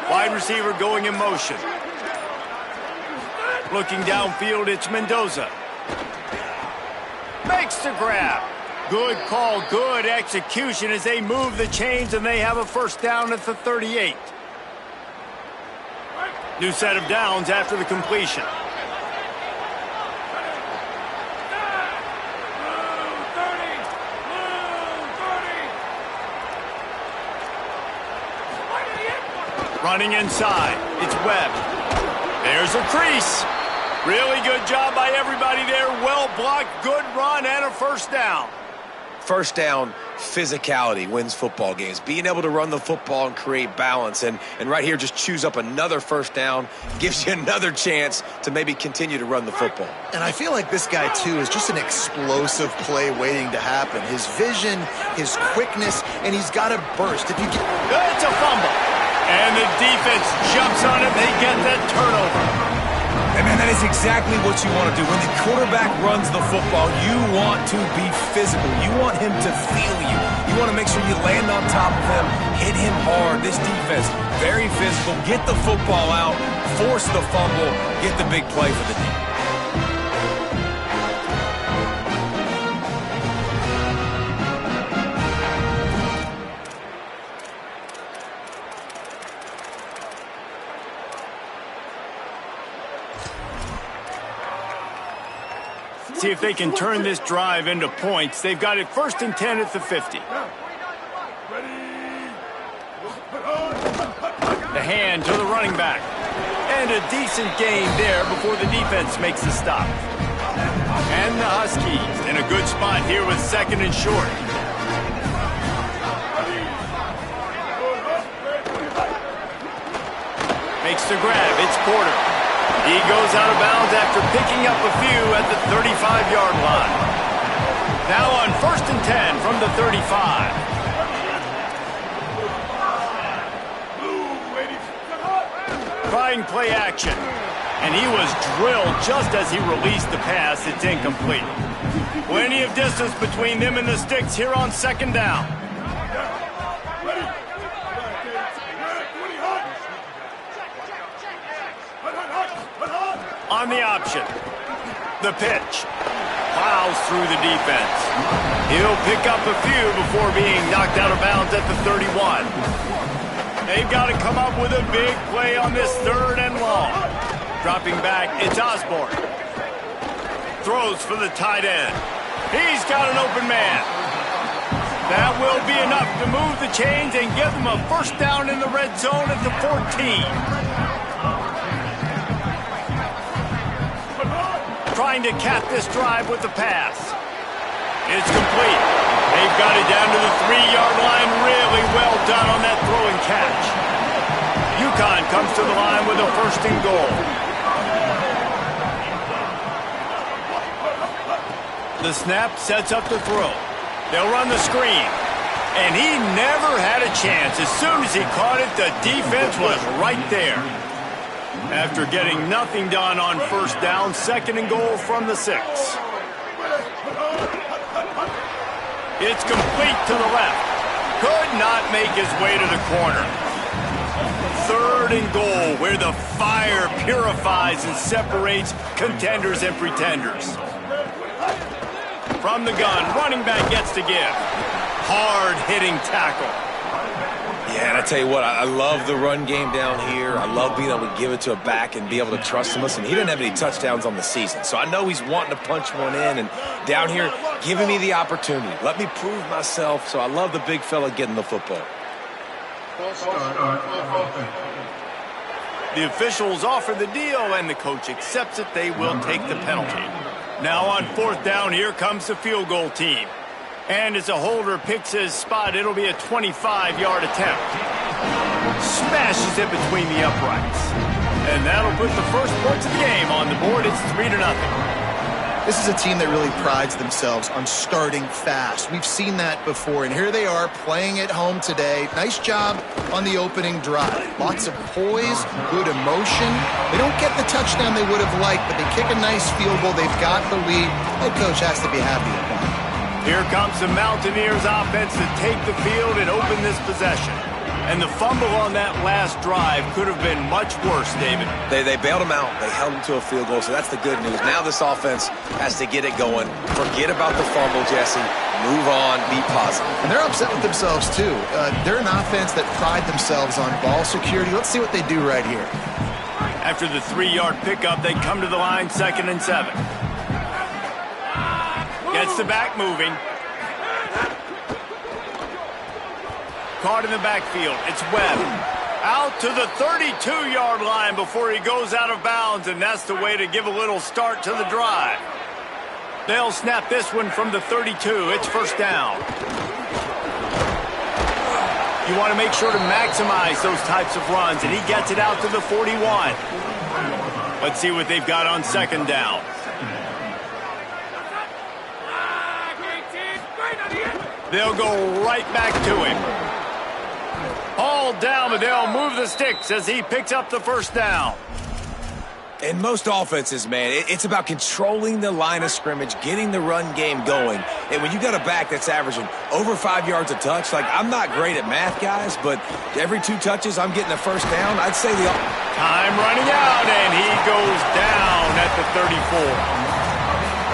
Wide receiver going in motion. Looking downfield, it's Mendoza. Makes the grab. Good call, good execution as they move the chains, and they have a first down at the 38. New set of downs after the completion. Running inside, it's Webb. There's a crease. Really good job by everybody there. Well blocked, good run, and a first down. First down, physicality wins football games. Being able to run the football and create balance. And right here, just choose up another first down, gives you another chance to maybe continue to run the football. And I feel like this guy, too, is just an explosive play waiting to happen. His vision, his quickness, and he's got a burst. If you get... It's a fumble. And the defense jumps on it. They get that turnover. Hey, man, that is exactly what you want to do. When the quarterback runs the football, you want to be physical. You want him to feel you. You want to make sure you land on top of him, hit him hard. This defense, very physical. Get the football out, force the fumble, get the big play for the team. See if they can turn this drive into points. They've got it 1st and 10 at the 50. The hand to the running back. And a decent gain there before the defense makes the stop. And the Huskies in a good spot here with 2nd and short. Makes the grab. It's Porter. He goes out of bounds after picking up a few at the 35-yard line. Now on 1st and 10 from the 35. Trying play action. And he was drilled just as he released the pass. It's incomplete. Plenty of distance between them and the sticks here on 2nd down. On the option. The pitch. Plows through the defense. He'll pick up a few before being knocked out of bounds at the 31. They've got to come up with a big play on this 3rd and long. Dropping back, it's Osborne. Throws for the tight end. He's got an open man. That will be enough to move the chains and give them a first down in the red zone at the 14. Trying to cap this drive with the pass. It's complete. They've got it down to the 3-yard line. Really well done on that throw and catch. UConn comes to the line with a 1st and goal. The snap sets up the throw. They'll run the screen. And he never had a chance. As soon as he caught it, the defense was right there. After getting nothing done on 1st down, 2nd and goal from the 6. It's complete to the left. Could not make his way to the corner. 3rd and goal, where the fire purifies and separates contenders and pretenders. From the gun, running back gets to give. Hard-hitting tackle. Yeah, and I tell you what, I love the run game down here. I love being able to give it to a back and be able to trust him. Listen, he didn't have any touchdowns on the season, so I know he's wanting to punch one in. And down here, giving me the opportunity. Let me prove myself, so I love the big fella getting the football. The officials offer the deal, and the coach accepts it. They will take the penalty. Now on 4th down, here comes the field goal team. And as a holder picks his spot, it'll be a 25-yard attempt. Smashes it between the uprights. And that'll put the first points of the game on the board. It's 3-0. This is a team that really prides themselves on starting fast. We've seen that before, and here they are playing at home today. Nice job on the opening drive. Lots of poise, good emotion. They don't get the touchdown they would have liked, but they kick a nice field goal. They've got the lead. Head coach has to be happy with that. Here comes the Mountaineers offense to take the field and open this possession. And the fumble on that last drive could have been much worse, David. They bailed him out. They held him to a field goal, so that's the good news. Now this offense has to get it going. Forget about the fumble, Jesse. Move on. Be positive. And they're upset with themselves, too. They're an offense that pride themselves on ball security. Let's see what they do right here. After the 3-yard pickup, they come to the line, 2nd and 7. Gets the back moving. Caught in the backfield. It's Webb. Out to the 32-yard line before he goes out of bounds, and that's the way to give a little start to the drive. They'll snap this one from the 32. It's 1st down. You want to make sure to maximize those types of runs, and he gets it out to the 41. Let's see what they've got on 2nd down. They'll go right back to him. Hauled down, but they'll move the sticks as he picks up the 1st down. In most offenses, man, it's about controlling the line of scrimmage, getting the run game going. And when you got a back that's averaging over 5 yards a touch, like, I'm not great at math, guys, but every 2 touches, I'm getting a 1st down. I'd say the... Time running out, and he goes down at the 34.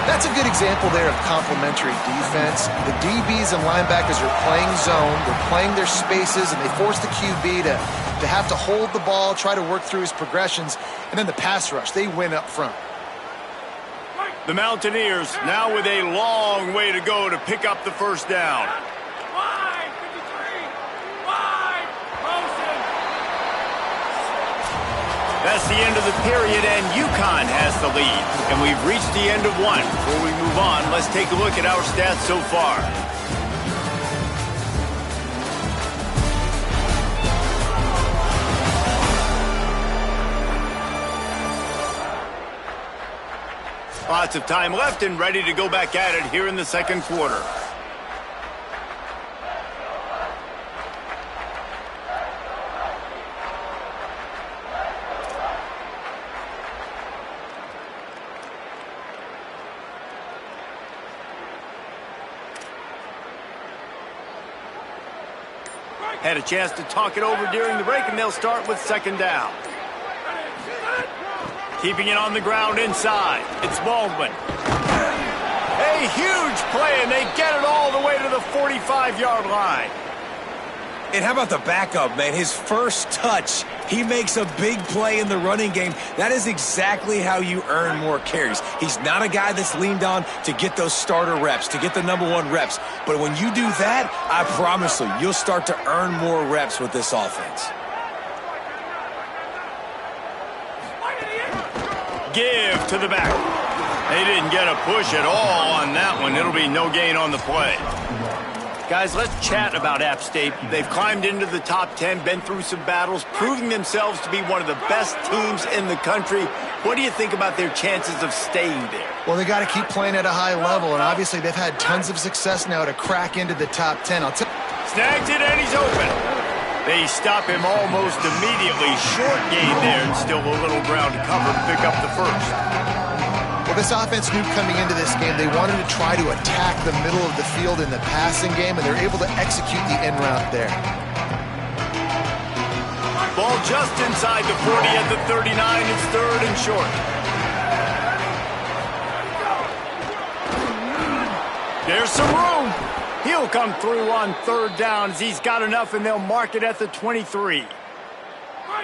That's a good example there of complementary defense. The DBs and linebackers are playing zone. They're playing their spaces, and they force the QB to have to hold the ball, try to work through his progressions, and then the pass rush. They win up front. The Mountaineers now with a long way to go to pick up the 1st down. That's the end of the period, and UConn has the lead. And we've reached the end of one. Before we move on, let's take a look at our stats so far. Lots of time left and ready to go back at it here in the 2nd quarter. Had a chance to talk it over during the break, and they'll start with 2nd down. Keeping it on the ground inside. It's Baldwin. A huge play, and they get it all the way to the 45-yard line. And how about the backup, man? His first touch, he makes a big play in the running game. That is exactly how you earn more carries. He's not a guy that's leaned on to get those starter reps, to get the #1 reps. But when you do that, I promise you, you'll start to earn more reps with this offense. Give to the back. They didn't get a push at all on that one. It'll be no gain on the play. Guys, let's chat about App State. They've climbed into the top 10, been through some battles, proving themselves to be one of the best teams in the country. What do you think about their chances of staying there? Well, they got to keep playing at a high level, and obviously they've had tons of success now to crack into the top 10. Snags it, and he's open. They stop him almost immediately. Short gain there, and still a little ground to cover to pick up the 1st. Well, this offense knew coming into this game they wanted to try to attack the middle of the field in the passing game, and they're able to execute the end route there. Ball just inside the 40 at the 39. It's 3rd and short. There's some room. He'll come through on 3rd down as he's got enough, and they'll mark it at the 23.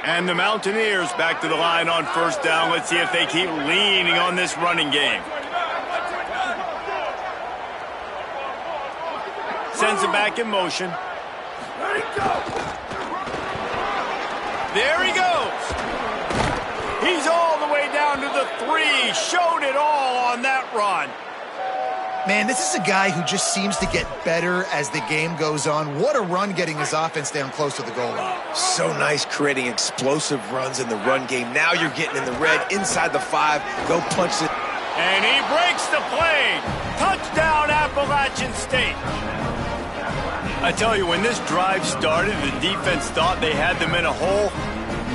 And the Mountaineers back to the line on 1st down. Let's see if they keep leaning on this running game. Sends it back in motion. There he goes. He's all the way down to the 3. Showed it all on that run. Man, this is a guy who just seems to get better as the game goes on. What a run getting his offense down close to the goal line. So nice creating explosive runs in the run game. Now you're getting in the red inside the 5. Go punch it. And he breaks the play. Touchdown, Appalachian State. I tell you, when this drive started, the defense thought they had them in a hole.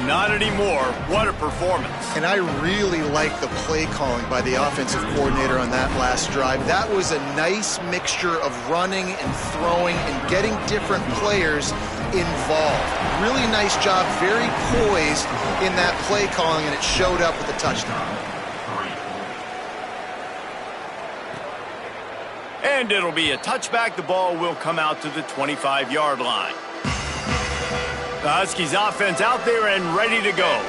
Not anymore. What a performance. And I really like the play calling by the offensive coordinator on that last drive. That was a nice mixture of running and throwing and getting different players involved. Really nice job, very poised in that play calling, and it showed up with a touchdown. And it'll be a touchback. The ball will come out to the 25-yard line. The Huskies offense out there and ready to go.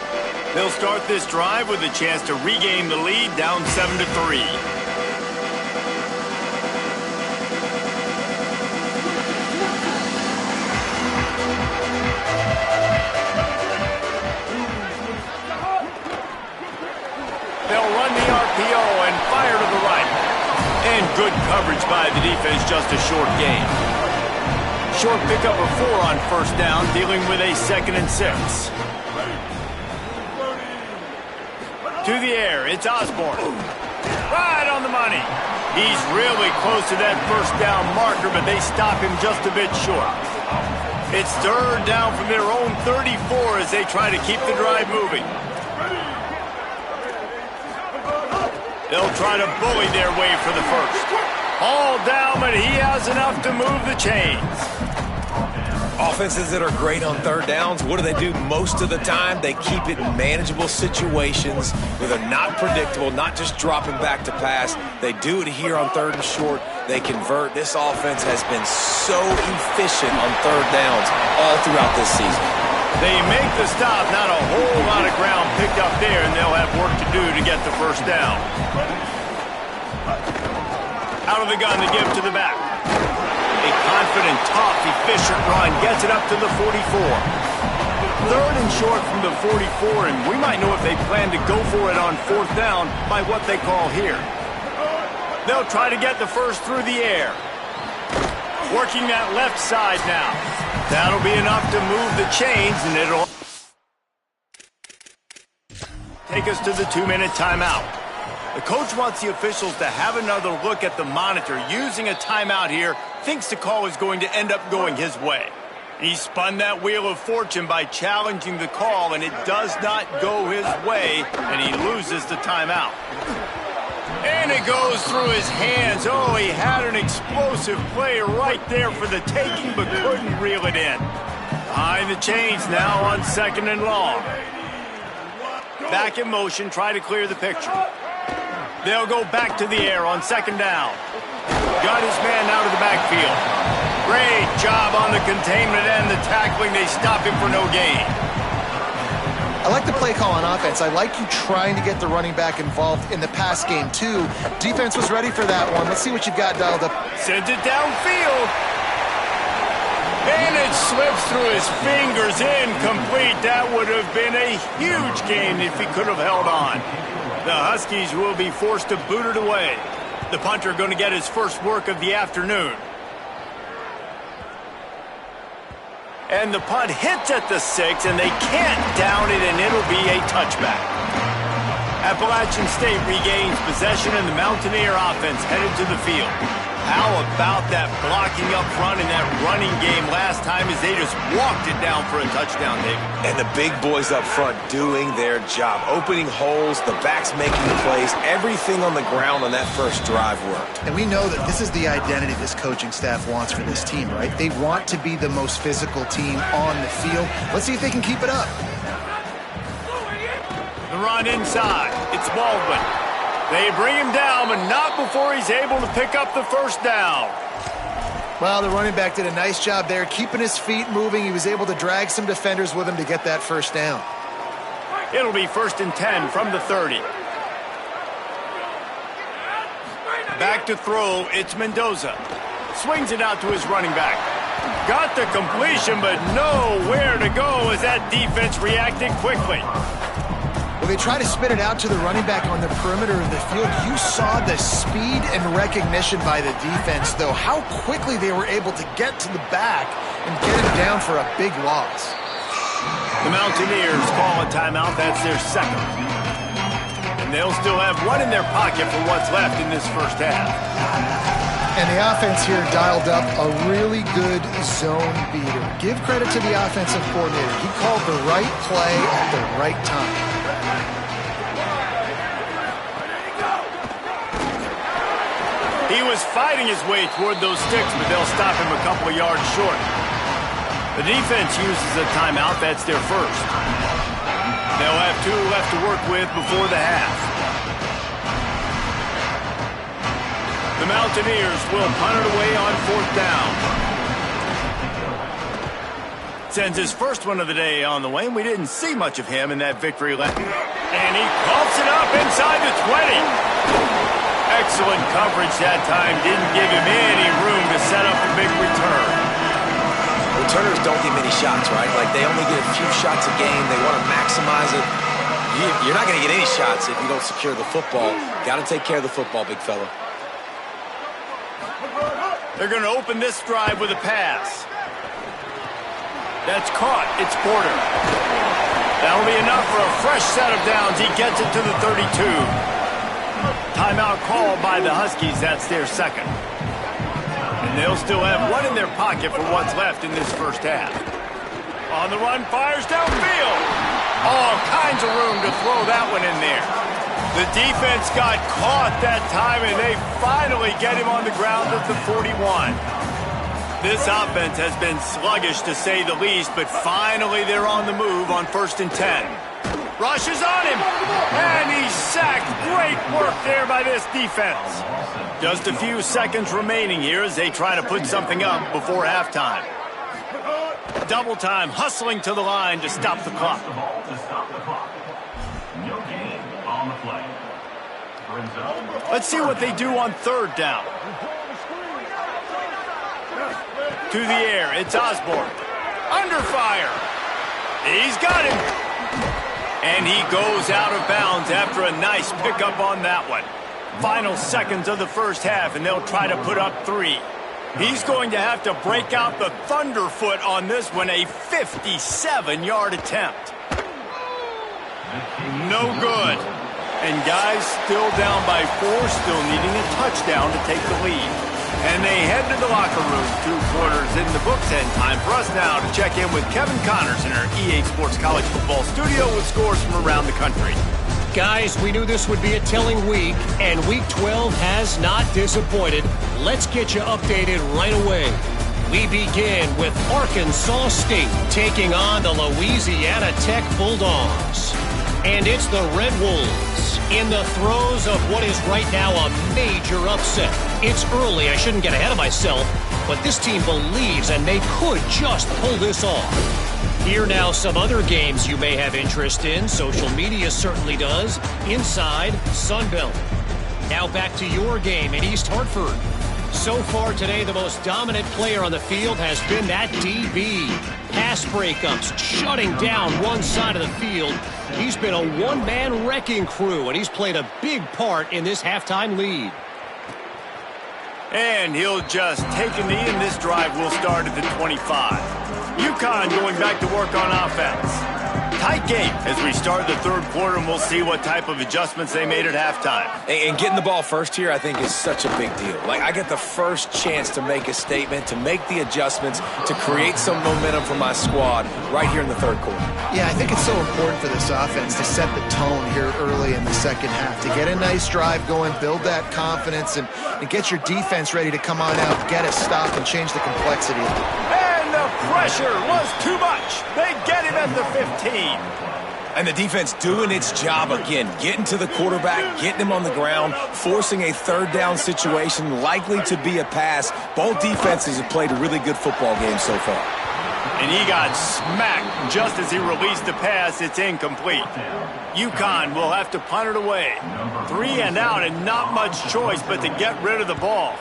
They'll start this drive with a chance to regain the lead, down 7-3. They'll run the RPO and fire to the right. And good coverage by the defense, just a short gain. Short pickup of 4 on first down, dealing with a 2nd and 6. To the air, it's Osborne. Right on the money. He's really close to that first down marker, but they stop him just a bit short. It's 3rd down from their own 34 as they try to keep the drive moving. They'll try to bully their way for the first. All down, but he has enough to move the chains. Offenses that are great on 3rd downs, what do? Most of the time, they keep it in manageable situations where they're not predictable, not just dropping back to pass. They do it here on 3rd and short. They convert. This offense has been so efficient on 3rd downs all throughout this season. They make the stop, not a whole lot of ground picked up there, and they'll have work to do to get the first down. Out of the gun to give to the back. A confident, tough, efficient run gets it up to the 44. 3rd and short from the 44, and we might know if they plan to go for it on 4th down by what they call here. They'll try to get the first through the air. Working that left side now. That'll be enough to move the chains, and it'll take us to the 2-minute timeout. The coach wants the officials to have another look at the monitor. Using a timeout here, thinks the call is going to end up going his way. He spun that wheel of fortune by challenging the call, and it does not go his way, and he loses the timeout. And it goes through his hands. Oh, he had an explosive play right there for the taking, but couldn't reel it in. Behind the chains now on 2nd and long. Back in motion, try to clear the picture. They'll go back to the air on 2nd down. Got his man out of the backfield. Great job on the containment and the tackling. They stop him for no gain. I like the play call on offense. I like you trying to get the running back involved in the pass game, too. Defense was ready for that one. Let's see what you've got dialed up. Sends it downfield. And it slips through his fingers, incomplete. That would have been a huge gain if he could have held on. The Huskies will be forced to boot it away. The punter going to get his first work of the afternoon. And the punt hits at the 6, and they can't down it, and it'll be a touchback. Appalachian State regains possession, and the Mountaineer offense headed to the field. How about that blocking up front in that running game last time as they just walked it down for a touchdown, David? And the big boys up front doing their job. Opening holes, the backs making the plays. Everything on the ground on that first drive worked. And we know that this is the identity this coaching staff wants for this team, right? They want to be the most physical team on the field. Let's see if they can keep it up. The run inside. It's Baldwin. They bring him down, but not before he's able to pick up the first down. Well, the running back did a nice job there, keeping his feet moving. He was able to drag some defenders with him to get that first down. It'll be 1st and 10 from the 30. Back to throw, it's Mendoza. Swings it out to his running back. Got the completion, but nowhere to go as that defense reacted quickly. When they try to spit it out to the running back on the perimeter of the field, you saw the speed and recognition by the defense, though, how quickly they were able to get to the back and get him down for a big loss. The Mountaineers call a timeout. That's their 2nd. And they'll still have one in their pocket for what's left in this first half. And the offense here dialed up a really good zone beater. Give credit to the offensive coordinator. He called the right play at the right time. He was fighting his way toward those sticks, but they'll stop him a couple of yards short. The defense uses a timeout. That's their first. They'll have 2 left to work with before the half. The Mountaineers will punt it away on 4th down. Sends his first one of the day on the way, and we didn't see much of him in that victory lap. And he pumps it up inside the 20. Excellent coverage that time. Didn't give him any room to set up a big return. Returners don't get many shots, right? Like, they only get a few shots a game. They want to maximize it. You're not going to get any shots if you don't secure the football. Got to take care of the football, big fella. They're going to open this drive with a pass. That's caught. It's Porter. That'll be enough for a fresh set of downs. He gets it to the 32. Timeout called by the Huskies. That's their second. And they'll still have one in their pocket for what's left in this first half. On the run, fires downfield. All kinds of room to throw that one in there. The defense got caught that time, and they finally get him on the ground at the 41. This offense has been sluggish, to say the least, but finally they're on the move on 1st and 10. Rushes on him, and he's sacked. Great work there by this defense. Just a few seconds remaining here as they try to put something up before halftime. Double time, hustling to the line to stop the clock. Let's see what they do on 3rd down. To the air, it's Osborne. Under fire. He's got him. And he goes out of bounds after a nice pickup on that one. Final seconds of the first half, and they'll try to put up 3. He's going to have to break out the thunderfoot on this one, a 57-yard attempt. No good. And guys still down by 4, still needing a touchdown to take the lead. And they head to the locker room. 2 quarters in the books, and time for us now to check in with Kevin Connors in our EA Sports College Football studio with scores from around the country. Guys, we knew this would be a telling week, and Week 12 has not disappointed. Let's get you updated right away. We begin with Arkansas State taking on the Louisiana Tech Bulldogs. And it's the Red Wolves in the throes of what is right now a major upset. It's early, I shouldn't get ahead of myself, but this team believes and they could just pull this off. Here now some other games you may have interest in. Social media certainly does. Inside Sunbelt. Now back to your game in East Hartford. So far today, the most dominant player on the field has been that DB. Pass breakups, shutting down one side of the field. He's been a one-man wrecking crew, and he's played a big part in this halftime lead. And he'll just take a knee, and this drive will start at the 25. UConn going back to work on offense. Tight game as we start the 3rd quarter, and we'll see what type of adjustments they made at halftime. And getting the ball first here, I think, is such a big deal. Like, I get the first chance to make a statement, to make the adjustments, to create some momentum for my squad right here in the 3rd quarter. Yeah, I think it's so important for this offense to set the tone here early in the second half, to get a nice drive going, build that confidence, and get your defense ready to come on out, get a stop, and change the complexity of it. The pressure was too much. They get him at the 15. And the defense doing its job again, getting to the quarterback, getting him on the ground, forcing a 3rd down situation, likely to be a pass. Both defenses have played a really good football game so far. And he got smacked just as he released the pass. It's incomplete. UConn will have to punt it away. 3 and out, and not much choice but to get rid of the ball.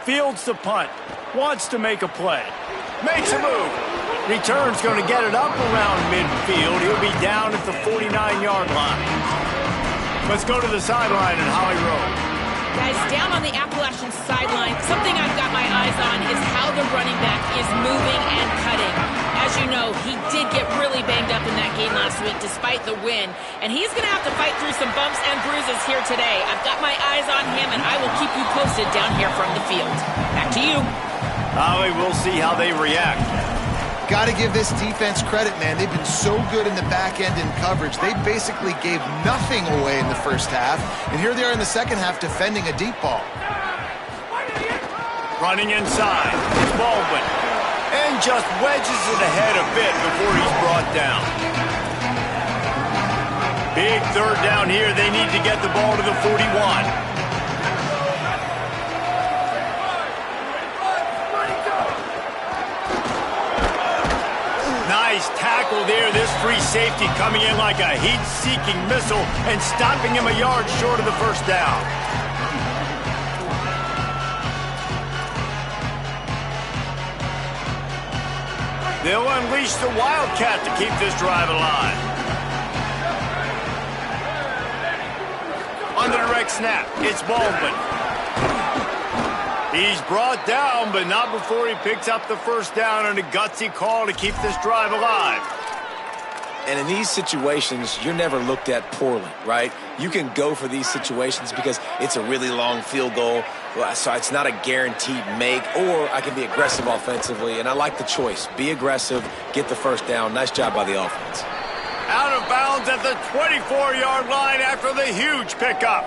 Fields the punt, wants to make a play, makes a move. Return's going to get it up around midfield. He'll be down at the 49-yard line. Let's go to the sideline in Holly Road. Guys, down on the Appalachian sideline, something I've got my eyes on is how the running back is moving and cutting. As you know, he did get really banged up in that game last week despite the win, and he's going to have to fight through some bumps and bruises here today. I've got my eyes on him, and I will keep you posted down here from the field. Back to you. Holly, we'll see how they react. Got to give this defense credit, man. They've been so good in the back end in coverage. They basically gave nothing away in the first half, and here they are in the second half defending a deep ball. Running inside. It's Baldwin. And just wedges it ahead a bit before he's brought down. Big third down here. They need to get the ball to the 41. Nice tackle there. This free safety coming in like a heat-seeking missile and stopping him a yard short of the first down. They'll unleash the Wildcat to keep this drive alive. On the direct snap, it's Baldwin. He's brought down, but not before he picks up the first down on a gutsy call to keep this drive alive. And in these situations, you're never looked at poorly, right? You can go for these situations because it's a really long field goal, so it's not a guaranteed make, or I can be aggressive offensively, and I like the choice. Be aggressive, get the first down. Nice job by the offense. Out of bounds at the 24-yard line after the huge pickup.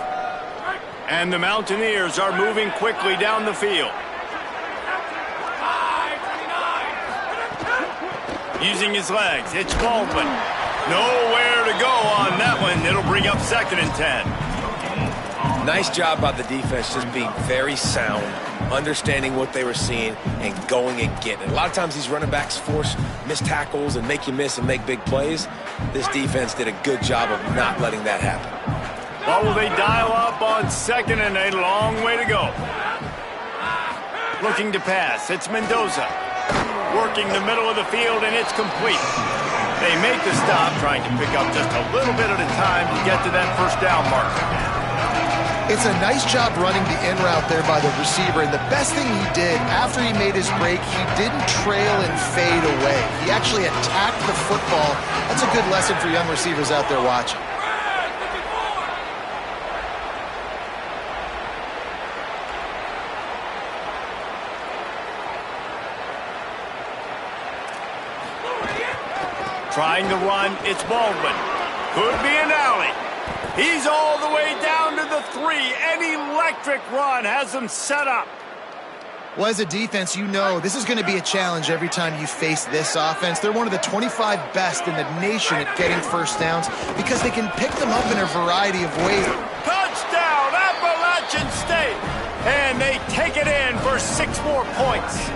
And the Mountaineers are moving quickly down the field. Using his legs, it's Baldwin. Nowhere to go on that one. It'll bring up 2nd and 10. Nice job by the defense, just being very sound, understanding what they were seeing, and going and getting it. A lot of times these running backs force missed tackles and make you miss and make big plays. This defense did a good job of not letting that happen. What will they dial up on 2nd and a long way to go? Looking to pass, it's Mendoza. Working the middle of the field, and it's complete. They make the stop, trying to pick up just a little bit at a time to get to that first down marker. It's a nice job running the in route there by the receiver, and the best thing he did after he made his break, he didn't trail and fade away. He actually attacked the football. That's a good lesson for young receivers out there watching. Trying to run, it's Baldwin. Could be an alley. He's all the way down to the 3. An electric run has them set up. Well, as a defense, you know this is going to be a challenge every time you face this offense. They're one of the 25 best in the nation at getting first downs because they can pick them up in a variety of ways. Touchdown, Appalachian State! And they take it in for 6 more points.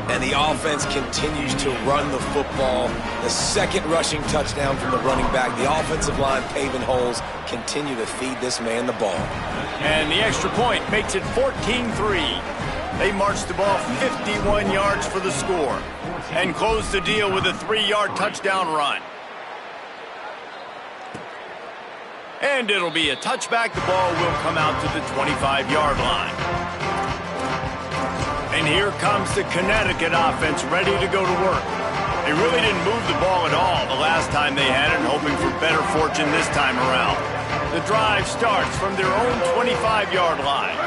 And the offense continues to run the football. The second rushing touchdown from the running back. The offensive line paving holes. Continue to feed this man the ball. And the extra point makes it 14-3. They march the ball 51 yards for the score and close the deal with a 3-yard touchdown run. And it'll be a touchback. The ball will come out to the 25-yard line. And here comes the Connecticut offense ready to go to work. They really didn't move the ball at all the last time they had it, hoping for better fortune this time around. The drive starts from their own 25-yard line.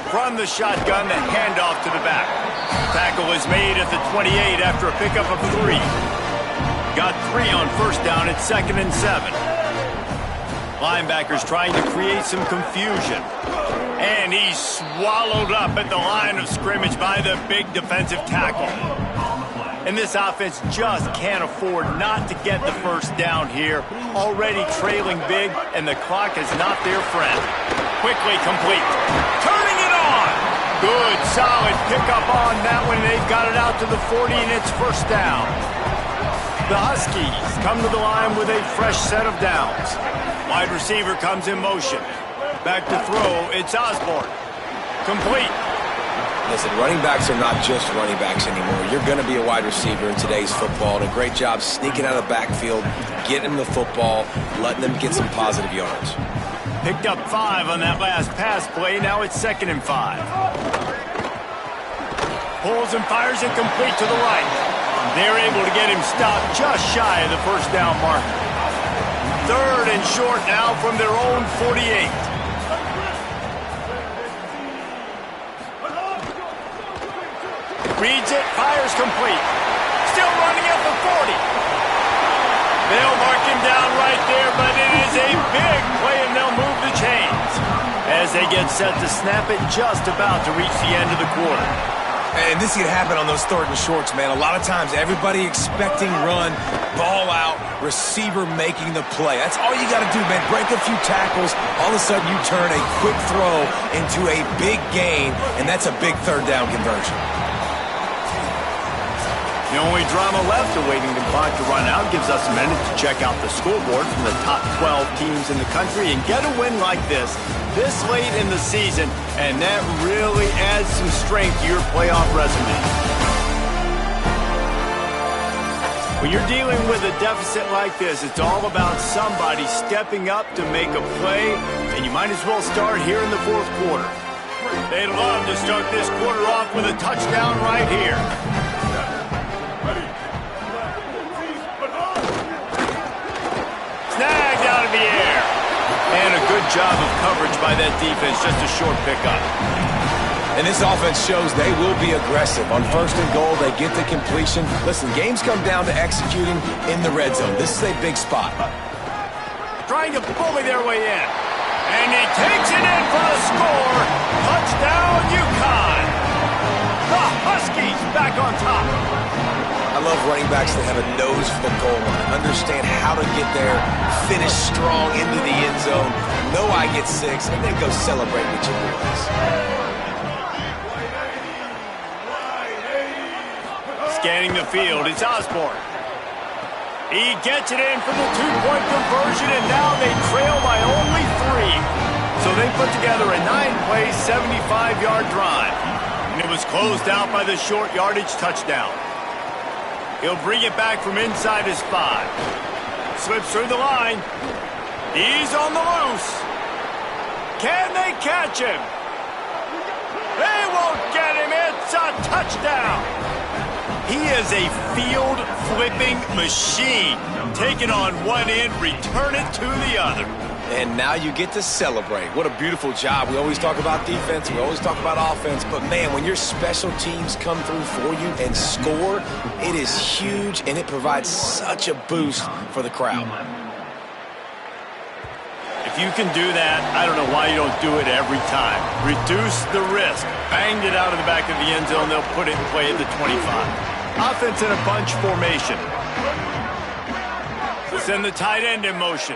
From the shotgun, the handoff to the back. Tackle is made at the 28 after a pickup of 3. Got 3 on first down at 2nd and 7. Linebackers trying to create some confusion. And he's swallowed up at the line of scrimmage by the big defensive tackle. And this offense just can't afford not to get the first down here. Already trailing big, and the clock is not their friend. Quickly complete. Turning it on! Good, solid pickup on that one. They've got it out to the 40, and it's first down. The Huskies come to the line with a fresh set of downs. Wide receiver comes in motion. Back to throw, it's Osborne. Complete. Listen, running backs are not just running backs anymore. You're going to be a wide receiver in today's football. And a great job sneaking out of the backfield, getting the football, letting them get some positive yards. Picked up 5 on that last pass play. Now it's 2nd and 5. Pulls and fires it complete to the right. They're able to get him stopped just shy of the first down marker. 3rd and short now from their own 48. Reads it, fires complete. Still running at the 40. They'll mark him down right there, but it is a big play, and they'll move the chains as they gets set to snap it just about to reach the end of the quarter. And this can happen on those 3rd and shorts, man. A lot of times, everybody expecting run, ball out, receiver making the play. That's all you got to do, man. Break a few tackles. All of a sudden, you turn a quick throw into a big gain, and that's a big 3rd down conversion. The only drama left awaiting the clock to run out gives us a minute to check out the scoreboard from the top 12 teams in the country and get a win like this late in the season, and that really adds some strength to your playoff resume. When you're dealing with a deficit like this, it's all about somebody stepping up to make a play, and you might as well start here in the 4th quarter. They'd love to start this quarter off with a touchdown right here. Snagged out of the air. And a good job of coverage by that defense, just a short pickup. And this offense shows they will be aggressive. On 1st and goal, they get the completion. Listen, games come down to executing in the red zone. This is a big spot. Trying to bully their way in. And he takes it in for the score. Touchdown, UConn. The Huskies back on top. I love running backs that have a nose for the goal line, understand how to get there, finish strong into the end zone, know I get 6, and then go celebrate with your boys. Scanning the field, it's Osborne. He gets it in for the 2-point conversion, and now they trail by only 3. So they put together a 9-play, 75-yard drive. And it was closed out by the short yardage touchdown. He'll bring it back from inside his 5. Slips through the line. He's on the loose. Can they catch him? They won't get him. It's a touchdown. He is a field-flipping machine. Take it on one end, return it to the other. And now you get to celebrate. What a beautiful job. We always talk about defense. We always talk about offense. But, man, when your special teams come through for you and score, it is huge, and it provides such a boost for the crowd. If you can do that, I don't know why you don't do it every time. Reduce the risk. Banged it out of the back of the end zone. They'll put it in play at the 25. Offense in a bunch formation. Send the tight end in motion.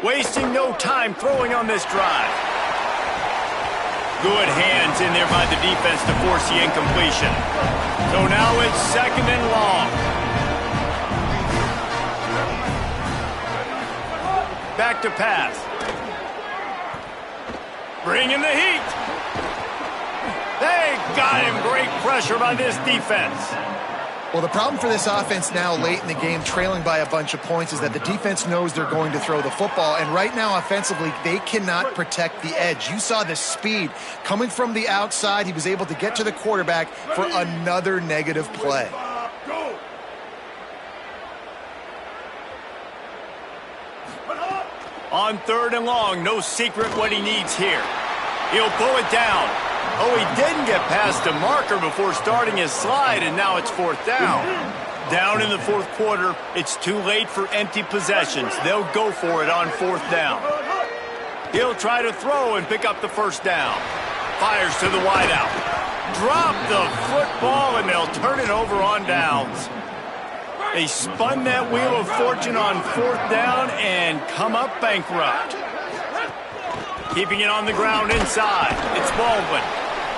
Wasting no time throwing on this drive. Good hands in there by the defense to force the incompletion. So now it's 2nd and long. Back to pass. Bringing the heat. They got him. Great pressure by this defense. Well, the problem for this offense now late in the game, trailing by a bunch of points, is that the defense knows they're going to throw the football. And right now, offensively, they cannot protect the edge. You saw the speed coming from the outside. He was able to get to the quarterback for another negative play. On 3rd and long, no secret what he needs here. He'll pull it down. Oh, he didn't get past the marker before starting his slide, and now it's 4th down. Down in the 4th quarter, it's too late for empty possessions. They'll go for it on 4th down. He'll try to throw and pick up the 1st down. Fires to the wideout. Drop the football, and they'll turn it over on downs. They spun that wheel of fortune on 4th down and come up bankrupt. Keeping it on the ground inside. It's Baldwin.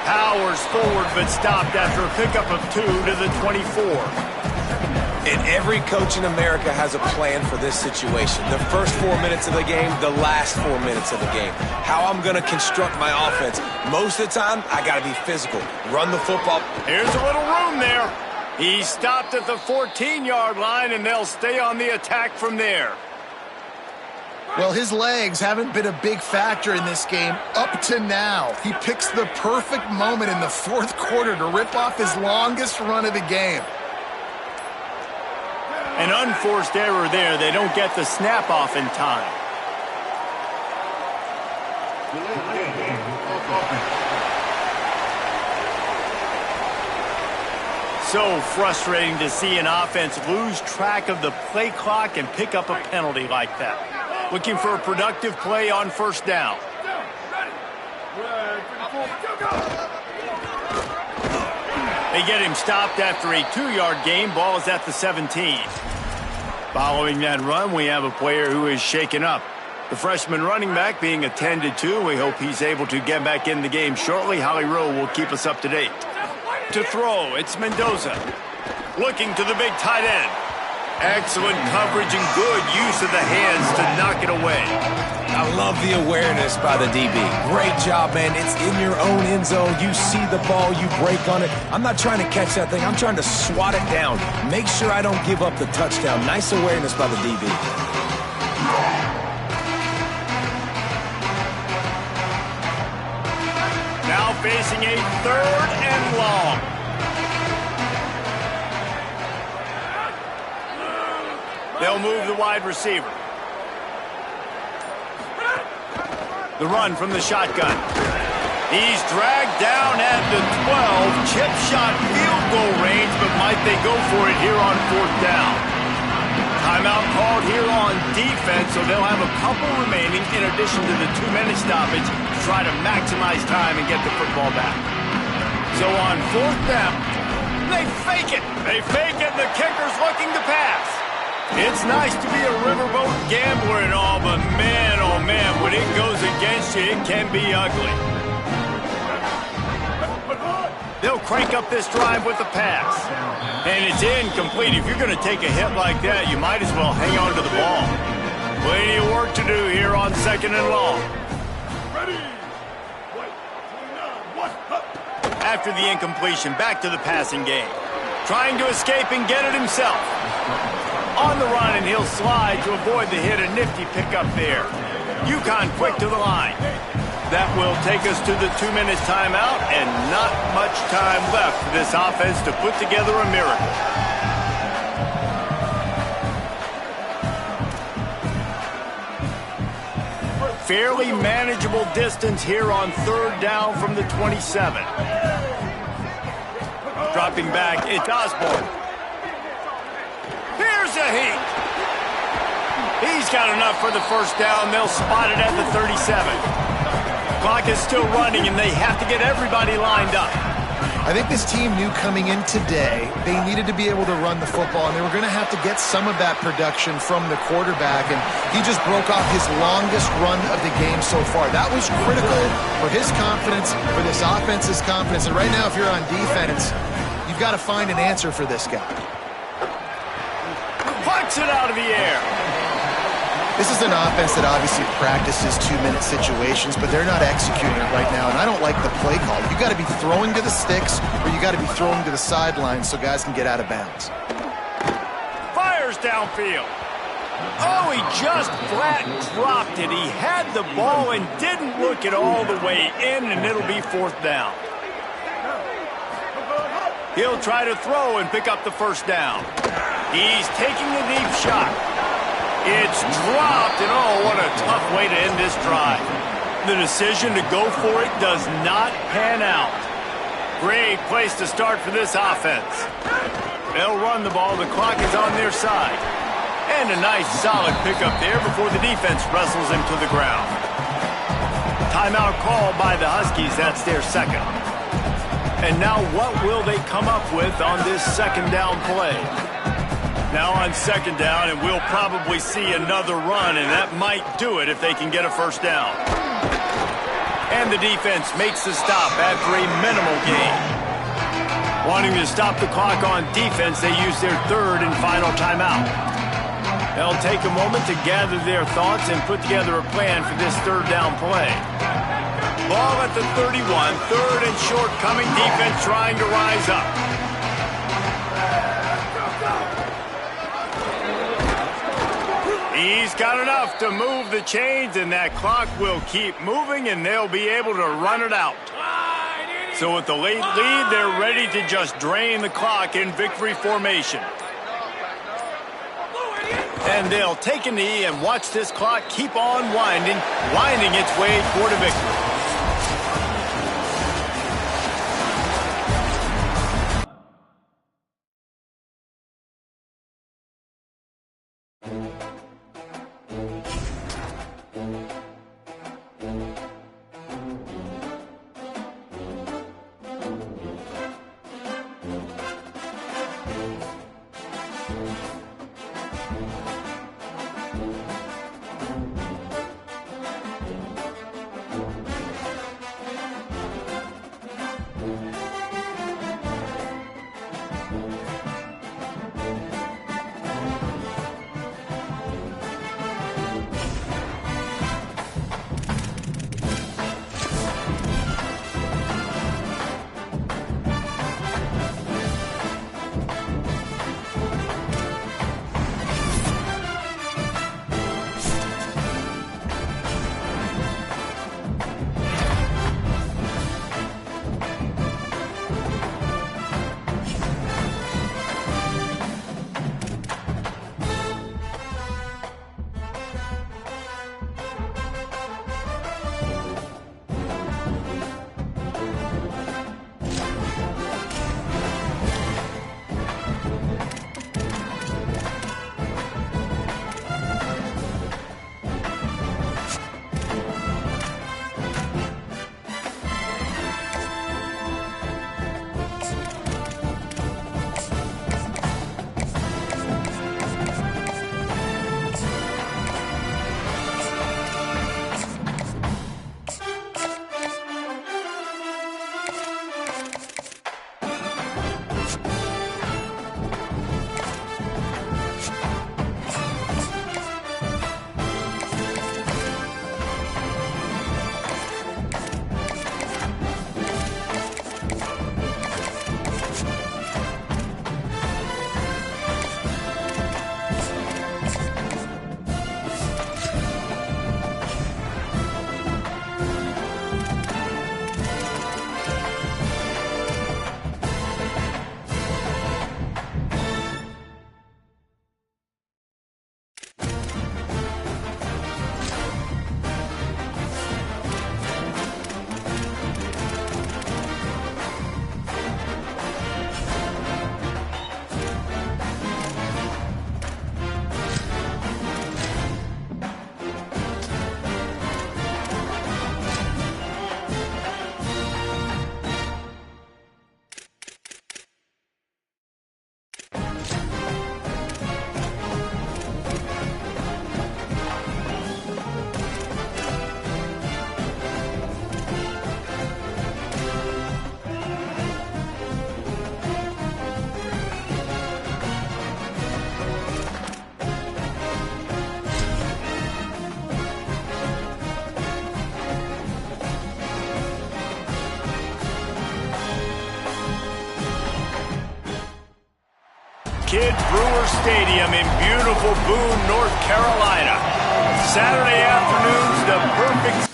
Powers forward, but stopped after a pickup of 2 to the 24. And every coach in America has a plan for this situation. The first 4 minutes of the game, the last 4 minutes of the game. How I'm going to construct my offense. Most of the time, I got to be physical. Run the football. Here's a little room there. He stopped at the 14-yard line, and they'll stay on the attack from there. Well, his legs haven't been a big factor in this game up to now. He picks the perfect moment in the 4th quarter to rip off his longest run of the game. An unforced error there. They don't get the snap off in time. So frustrating to see an offense lose track of the play clock and pick up a penalty like that. Looking for a productive play on first down. They get him stopped after a 2-yard gain. Ball is at the 17. Following that run, we have a player who is shaken up. The freshman running back being attended to. We hope he's able to get back in the game shortly. Holly Rowe will keep us up to date. To throw, it's Mendoza. Looking to the big tight end. Excellent coverage and good use of the hands to knock it away. I love the awareness by the DB. Great job, man. It's in your own end zone. You see the ball, you break on it. I'm not trying to catch that thing. I'm trying to swat it down. Make sure I don't give up the touchdown. Nice awareness by the DB. Now facing a 3rd and long. They'll move the wide receiver. The run from the shotgun. He's dragged down at the 12. Chip shot field goal range, but might they go for it here on 4th down? Timeout called here on defense, so they'll have a couple remaining in addition to the 2-minute stoppage to try to maximize time and get the football back. So on 4th down, they fake it. They fake it, and the kicker's looking to pass. It's nice to be a riverboat gambler and all, but man, oh man, when it goes against you, it can be ugly. They'll crank up this drive with the pass. And it's incomplete. If you're going to take a hit like that, you might as well hang on to the ball. Plenty of work to do here on 2nd and long. After the incompletion, back to the passing game. Trying to escape and get it himself. On the run, and he'll slide to avoid the hit. A nifty pickup there. UConn quick to the line. That will take us to the 2-minute timeout, and not much time left for this offense to put together a miracle. Fairly manageable distance here on 3rd down from the 27. Dropping back, it's Osborne. Here's a heat. He's got enough for the first down. They'll spot it at the 37. Clock is still running, and they have to get everybody lined up. I think this team knew coming in today they needed to be able to run the football, and they were going to have to get some of that production from the quarterback, and he just broke off his longest run of the game so far. That was critical for his confidence, for this offense's confidence, and right now if you're on defense, you've got to find an answer for this guy. Plucks it out of the air. This is an offense that obviously practices 2-minute situations, but they're not executing it right now, and I don't like the play call. You got to be throwing to the sticks, or you got to be throwing to the sidelines so guys can get out of bounds. Fires downfield. Oh, he just flat dropped it. He had the ball and didn't look it all the way in, and it'll be 4th down. He'll try to throw and pick up the first down. He's taking a deep shot. It's dropped, and oh, what a tough way to end this drive. The decision to go for it does not pan out. Great place to start for this offense. They'll run the ball. The clock is on their side. And a nice solid pickup there before the defense wrestles him to the ground. Timeout called by the Huskies. That's their second. And now what will they come up with on this 2nd down play? Now on 2nd down, and we'll probably see another run, and that might do it if they can get a first down. And the defense makes the stop after a minimal gain. Wanting to stop the clock on defense, they use their 3rd and final timeout. They'll take a moment to gather their thoughts and put together a plan for this 3rd down play. Ball at the 31, 3rd and short coming, defense trying to rise up. He's got enough to move the chains, and that clock will keep moving, and they'll be able to run it out. So with the late lead, they're ready to just drain the clock in victory formation. And they'll take a knee and watch this clock keep on winding its way toward a victory. Kidd Brewer Stadium in beautiful Boone, North Carolina. Saturday afternoon's the perfect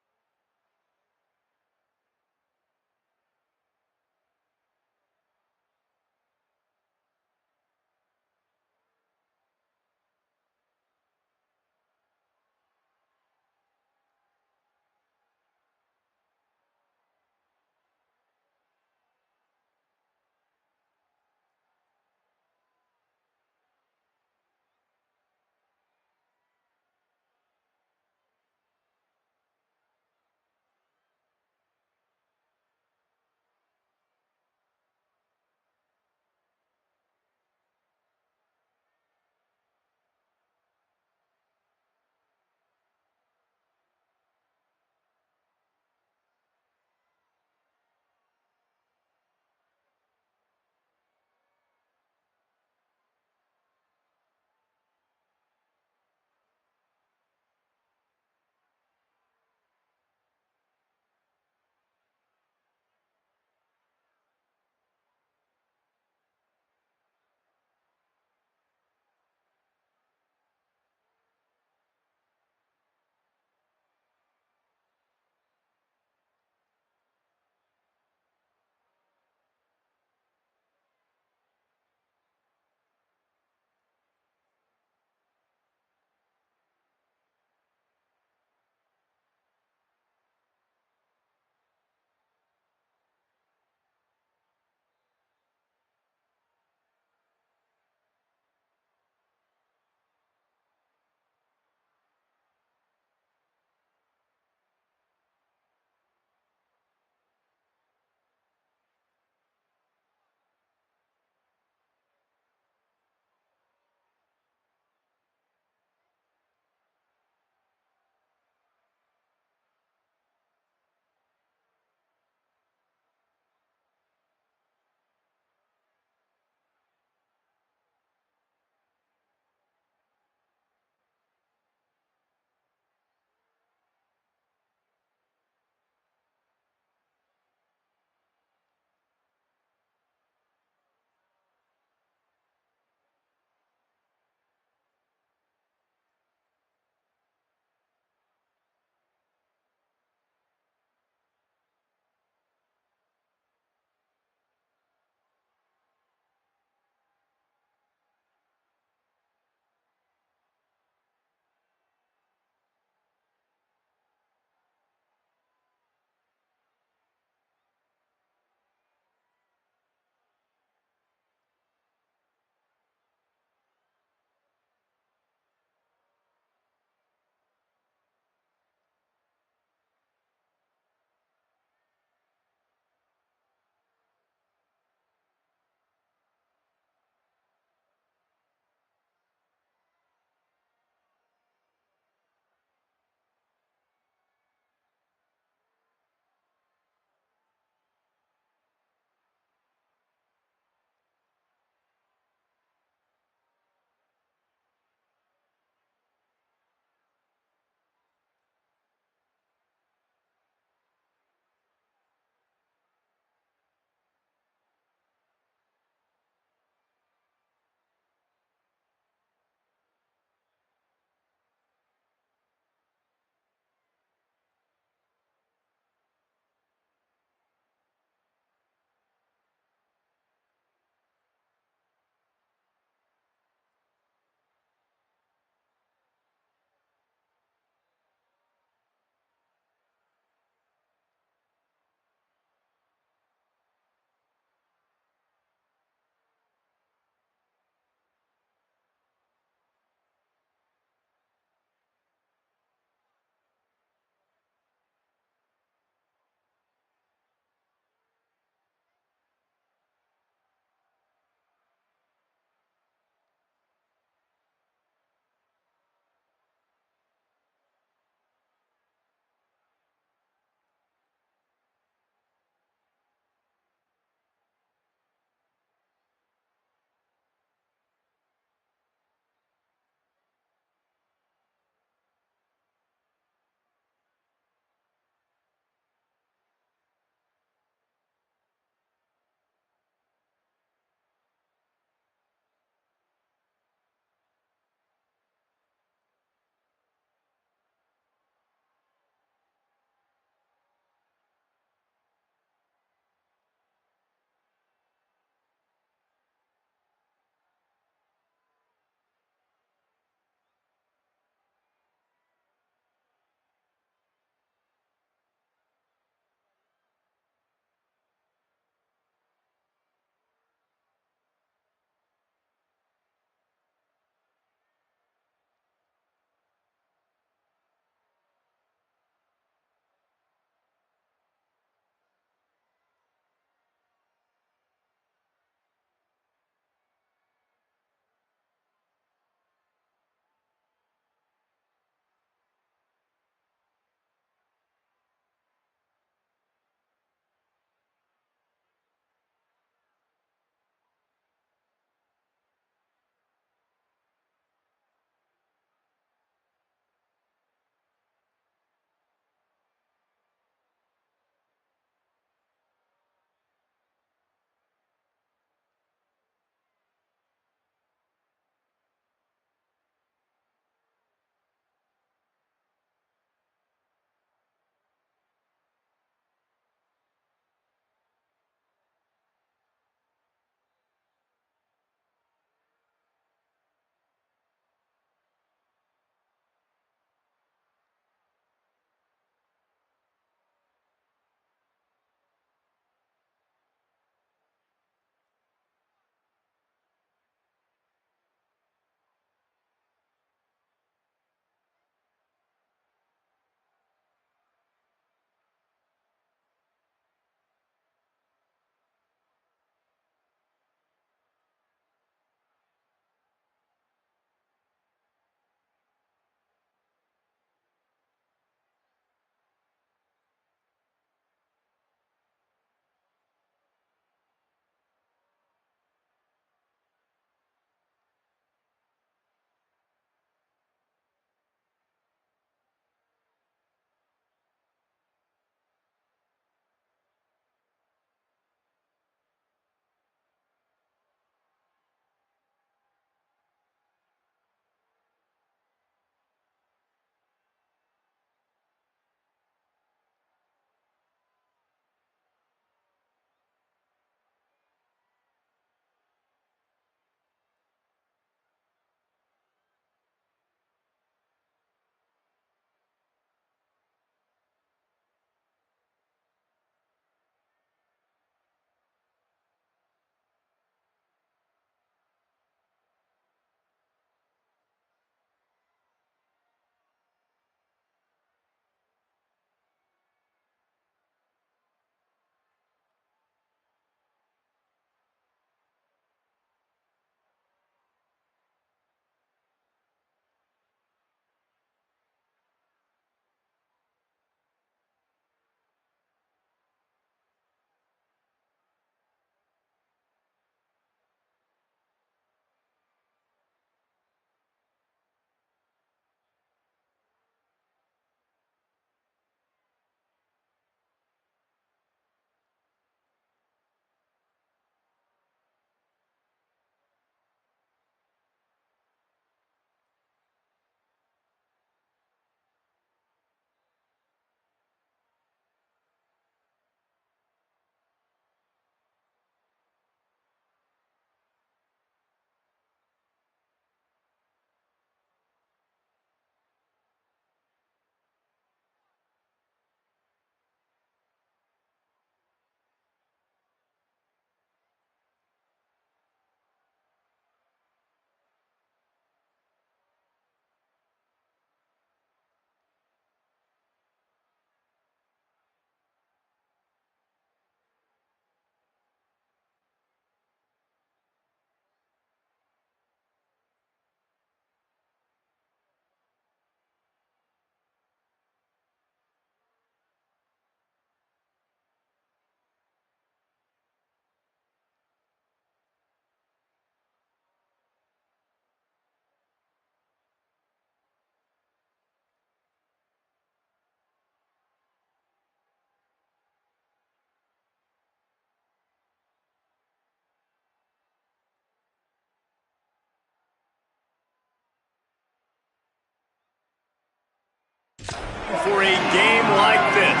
game like this.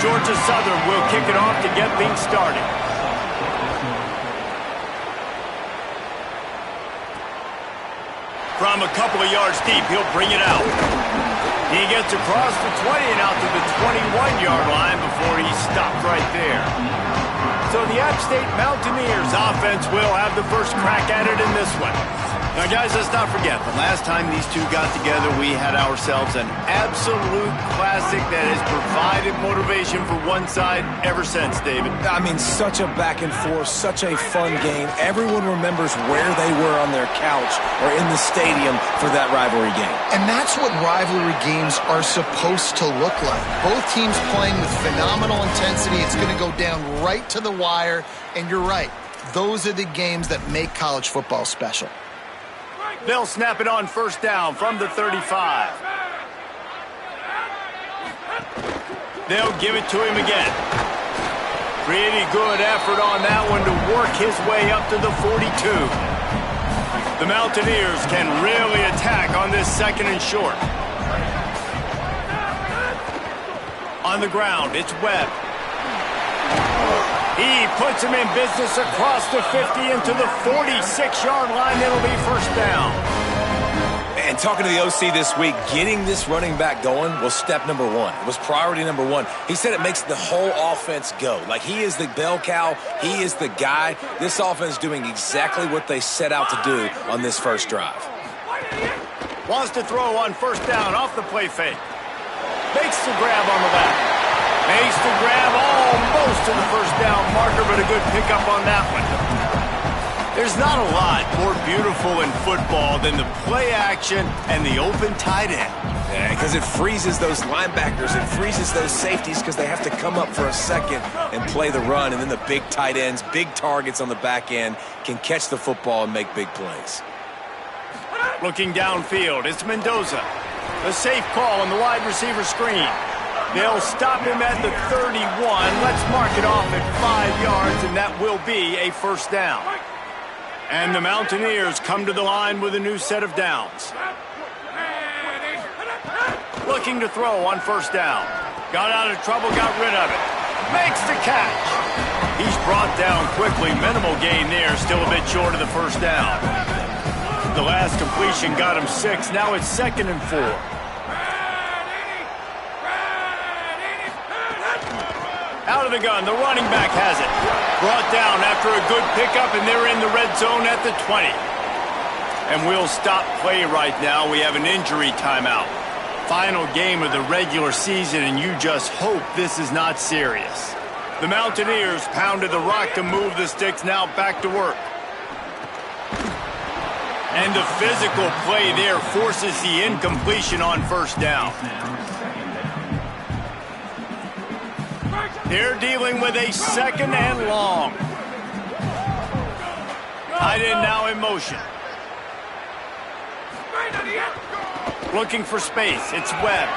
Georgia Southern will kick it off to get things started. From a couple of yards deep, he'll bring it out. He gets across the 20 and out to the 21-yard line before he's stopped right there. So the App State Mountaineers offense will have the first crack at it in this one. Now, guys, let's not forget, the last time these two got together, we had ourselves an absolute classic that has provided motivation for one side ever since, David. I mean, such a back and forth, such a fun game. Everyone remembers where they were on their couch or in the stadium for that rivalry game. And that's what rivalry games are supposed to look like. Both teams playing with phenomenal intensity. It's going to go down right to the wire. And you're right. Those are the games that make college football special. They'll snap it on first down from the 35. They'll give it to him again. Pretty good effort on that one to work his way up to the 42. The Mountaineers can really attack on this second and short. On the ground, it's Webb. He puts him in business across the 50 into the 46-yard line. It'll be first down. And talking to the OC this week, getting this running back going was step number one. It was priority number one. He said it makes the whole offense go. Like, he is the bell cow. He is the guy. This offense doing exactly what they set out to do on this first drive. Wants to throw on first down off the play fake. Makes the grab on the back. Makes the grab almost to the first down marker, but a good pickup on that one. There's not a lot more beautiful in football than the play action and the open tight end. Yeah, because it freezes those linebackers. It freezes those safeties because they have to come up for a second and play the run. And then the big tight ends, big targets on the back end can catch the football and make big plays. Looking downfield, it's Mendoza. The safe call on the wide receiver screen. They'll stop him at the 31. Let's mark it off at 5 yards, and that will be a first down. And the Mountaineers come to the line with a new set of downs. Looking to throw on first down. Got out of trouble, got rid of it. Makes the catch. He's brought down quickly. Minimal gain there, still a bit short of the first down. The last completion got him 6. Now it's 2nd and 4. Out of the gun, the running back has it. Brought down after a good pickup, and they're in the red zone at the 20. And we'll stop play right now. We have an injury timeout. Final game of the regular season, and you just hope this is not serious. The Mountaineers pounded the rock to move the sticks, now back to work. And the physical play there forces the incompletion on first down. They're dealing with a 2nd and long. Tight end now in motion. Looking for space. It's Webb.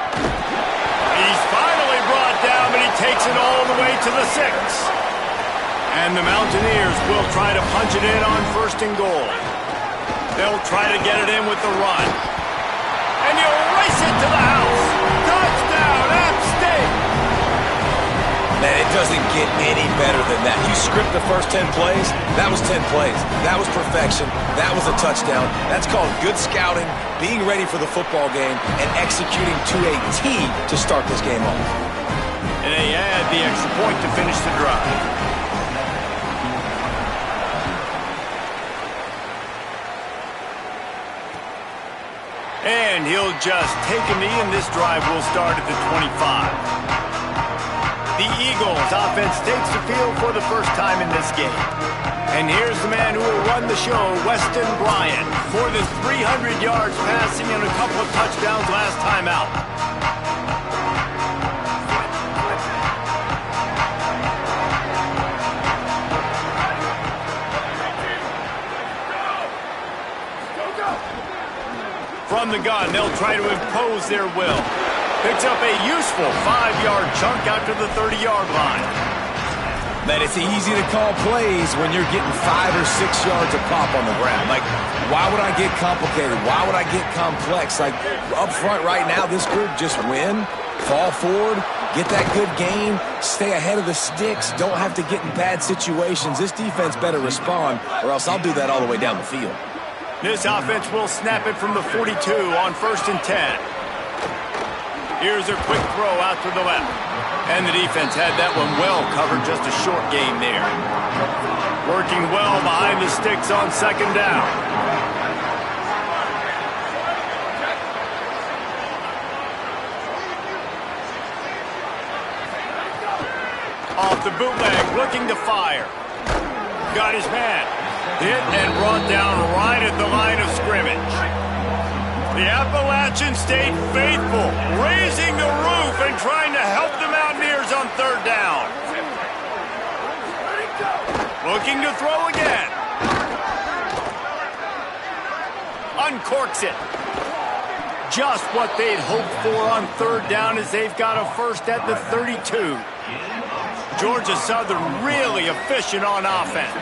He's finally brought down, but he takes it all the way to the 6. And the Mountaineers will try to punch it in on 1st and goal. They'll try to get it in with the run. And he'll race it to the house. Touchdown, App State! Man, it doesn't get any better than that. You script the first 10 plays, that was 10 plays. That was perfection. That was a touchdown. That's called good scouting, being ready for the football game, and executing to a T to start this game off. And they add the extra point to finish the drive. And he'll just take a knee, and this drive will start at the 25. The Eagles offense takes the field for the first time in this game. And here's the man who will run the show, Weston Bryant, for the 300 yards passing and a couple of touchdowns last time out. From the gun, they'll try to impose their will. Picks up a useful 5-yard chunk out to the 30-yard line. Man, it's easy to call plays when you're getting 5 or 6 yards of pop on the ground. Like, why would I get complicated? Why would I get complex? Like, up front right now, this group just win, fall forward, get that good gain, stay ahead of the sticks, don't have to get in bad situations. This defense better respond, or else I'll do that all the way down the field. This offense will snap it from the 42 on 1st and 10. Here's a quick throw out to the left. And the defense had that one well covered, just a short game there. Working well behind the sticks on 2nd down. Off the bootleg, looking to fire. Got his man. Hit and brought down right at the line of scrimmage. The Appalachian stayed faithful, raising the roof and trying to help the Mountaineers on 3rd down. Looking to throw again. Uncorks it. Just what they'd hoped for on 3rd down as they've got a first at the 32. Georgia Southern really efficient on offense.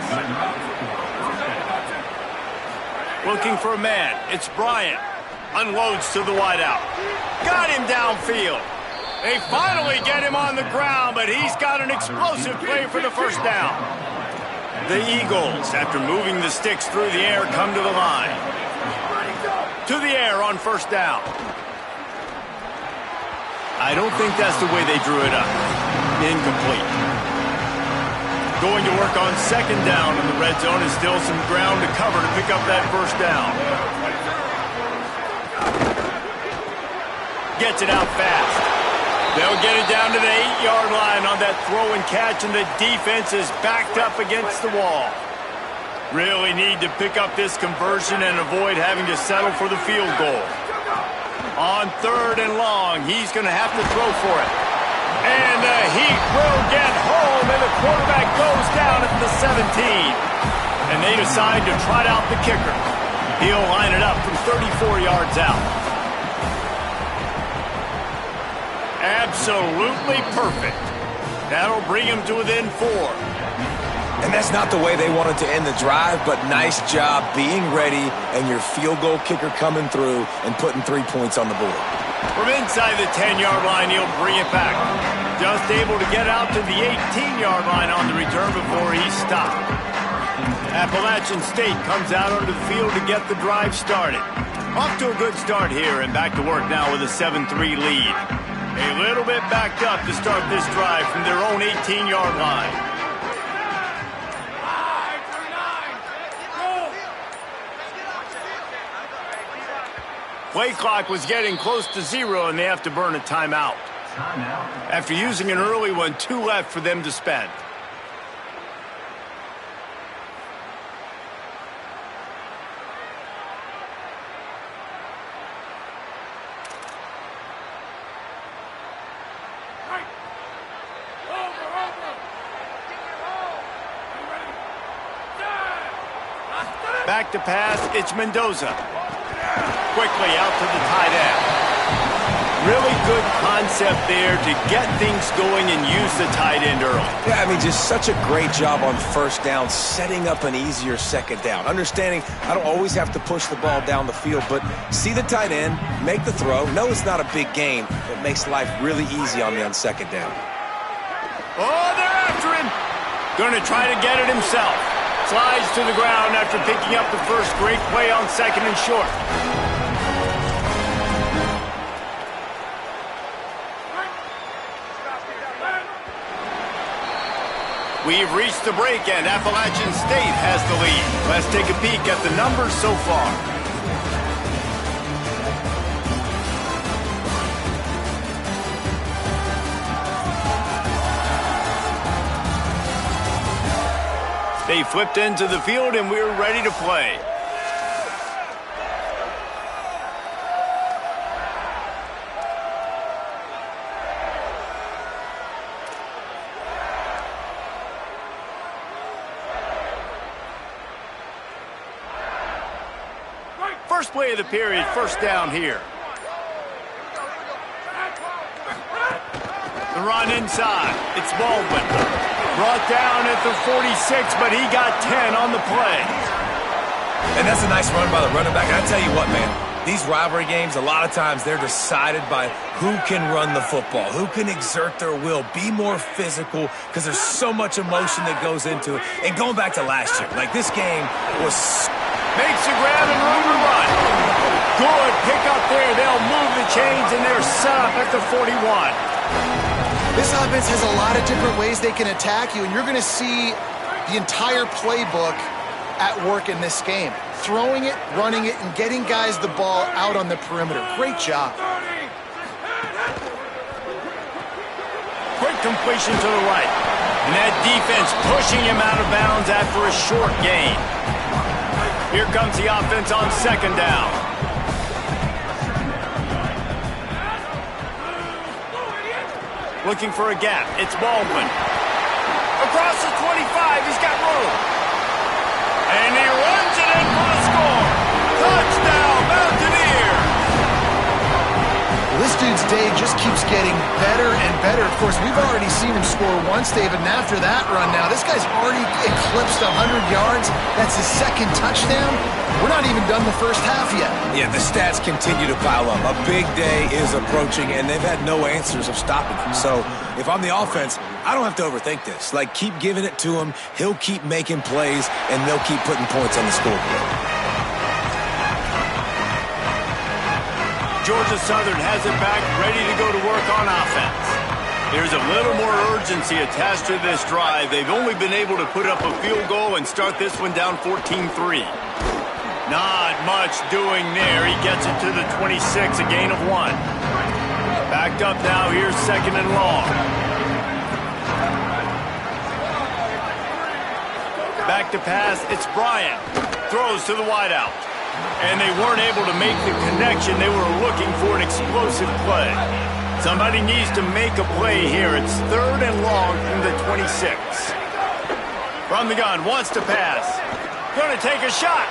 Looking for a man. It's Bryant. Unloads to the wideout. Got him downfield. They finally get him on the ground, but he's got an explosive play for the 1st down. The Eagles, after moving the sticks through the air, come to the line. To the air on 1st down. I don't think that's the way they drew it up. Incomplete. Going to work on 2nd down in the red zone, and still some ground to cover to pick up that 1st down. Gets it out fast. They'll get it down to the 8-yard line on that throw and catch, and the defense is backed up against the wall. Really need to pick up this conversion and avoid having to settle for the field goal. On 3rd and long, he's going to have to throw for it. And the Heat will get home, and the quarterback goes down at the 17. And they decide to trot out the kicker. He'll line it up from 34 yards out. Absolutely perfect. That'll bring him to within 4. And that's not the way they wanted to end the drive, but nice job being ready and your field goal kicker coming through and putting 3 points on the board. From inside the 10-yard line, he'll bring it back. Just able to get out to the 18-yard line on the return before he stopped. Appalachian State comes out onto the field to get the drive started. Off to a good start here and back to work now with a 7-3 lead. A little bit backed up to start this drive from their own 18-yard line. Play clock was getting close to 0, and they have to burn a timeout. After using an early one, 2 left for them to spend. Back to pass, it's Mendoza. Quickly out to the tight end. Really good concept there to get things going and use the tight end early. Yeah, I mean, just such a great job on 1st down, setting up an easier 2nd down. Understanding I don't always have to push the ball down the field, but see the tight end, make the throw. No, it's not a big gain, but makes life really easy on me on 2nd down. Oh, they're after him. Going to try to get it himself. Slides to the ground after picking up the first. Great play on 2nd and short. We've reached the break, and Appalachian State has the lead. Let's take a peek at the numbers so far. They flipped into the field, and we're ready to play. First play of the period, 1st down here. The run inside. It's Baldwin. Brought down at the 46, but he got 10 on the play. And that's a nice run by the running back. And I tell you what, man, These rivalry games, a lot of times, they're decided by who can run the football, who can exert their will, be more physical, because there's so much emotion that goes into it. And going back to last year, like this game was... Makes the grab and room to run. Good pick up there. They'll move the chains, and they're set up at the 41. This offense has a lot of different ways they can attack you, and you're going to see the entire playbook at work in this game. Throwing it, running it, and getting guys the ball out on the perimeter. Great job. Quick completion to the right. And that defense pushing him out of bounds after a short gain. Here comes the offense on second down. Looking for a gap. It's Baldwin. Across the 25, he's got room. And he runs it in for a score. Touchdown, Mountaineers! This dude's day just keeps getting better and better. Of course, we've already seen him score once, David, and after that run now, this guy's already eclipsed 100 yards. That's his second touchdown. We're not even done the first half yet. Yeah, the stats continue to pile up. A big day is approaching, and they've had no answers of stopping him. So if I'm the offense, I don't have to overthink this. Like, keep giving it to him. He'll keep making plays, and they'll keep putting points on the scoreboard. Georgia Southern has it back, ready to go to work on offense. There's a little more urgency attached to this drive. They've only been able to put up a field goal and start this one down 14-3. Not much doing there. He gets it to the 26, a gain of 1. Backed up now, here's second and long. Back to pass, it's Bryant. Throws to the wideout. And they weren't able to make the connection. They were looking for an explosive play. Somebody needs to make a play here. It's third and long from the 26. From the gun, wants to pass. Gonna take a shot.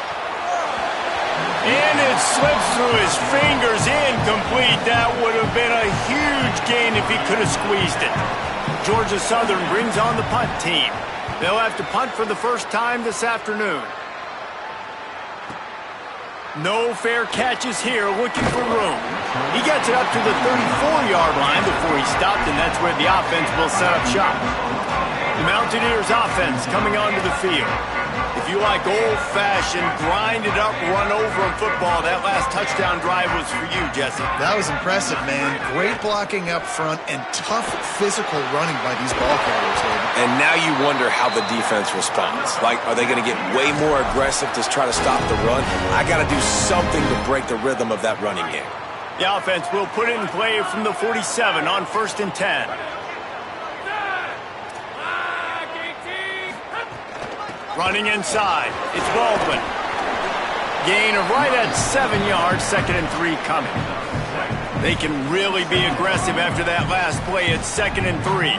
And it slips through his fingers, incomplete. That would have been a huge gain if he could have squeezed it. Georgia Southern brings on the punt team. They'll have to punt for the first time this afternoon. No fair catches here, looking for room. He gets it up to the 34-yard line before he stopped, and that's where the offense will set up shop. The Mountaineers offense coming onto the field. If you like old-fashioned, grind-it-up, run-over football, that last touchdown drive was for you, Jesse. That was impressive, man. Great blocking up front and tough physical running by these ball carriers, David. And now you wonder how the defense responds. Like, are they going to get way more aggressive to try to stop the run? I got to do something to break the rhythm of that running game. The offense will put it in play from the 47 on 1st and 10. Running inside, it's Baldwin. Gain of right at 7 yards, 2nd and 3 coming. They can really be aggressive after that last play. It's 2nd and 3.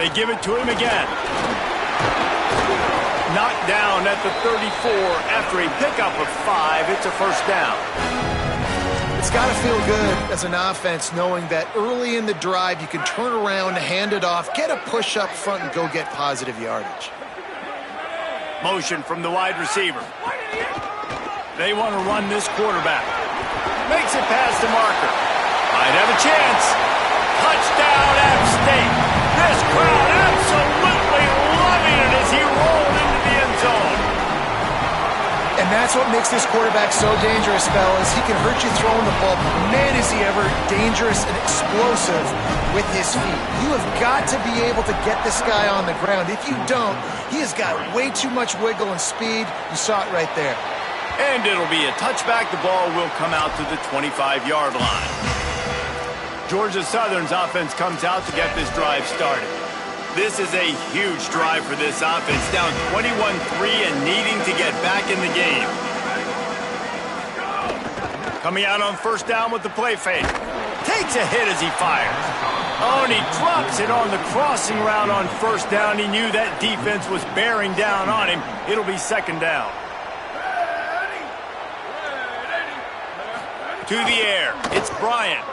They give it to him again. Knocked down at the 34 after a pickup of 5. It's a first down. It's got to feel good as an offense knowing that early in the drive you can turn around, hand it off, get a push up front, and go get positive yardage. Motion from the wide receiver. They want to run this quarterback. Makes it past the marker. Might have a chance. Touchdown, App State. This crowd absolutely loving it as he rolled into the end zone. And that's what makes this quarterback so dangerous, fellas. He can hurt you throwing the ball. Man, is he ever dangerous and explosive with his feet. You have got to be able to get this guy on the ground. If you don't, he has got way too much wiggle and speed. You saw it right there. And it'll be a touchback. The ball will come out to the 25-yard line. Georgia Southern's offense comes out to get this drive started. This is a huge drive for this offense, down 21-3 and needing to get back in the game. Coming out on first down with the play fake. Takes a hit as he fires. Oh, and he drops it on the crossing route on first down. He knew that defense was bearing down on him. It'll be second down. To the air, it's Bryant.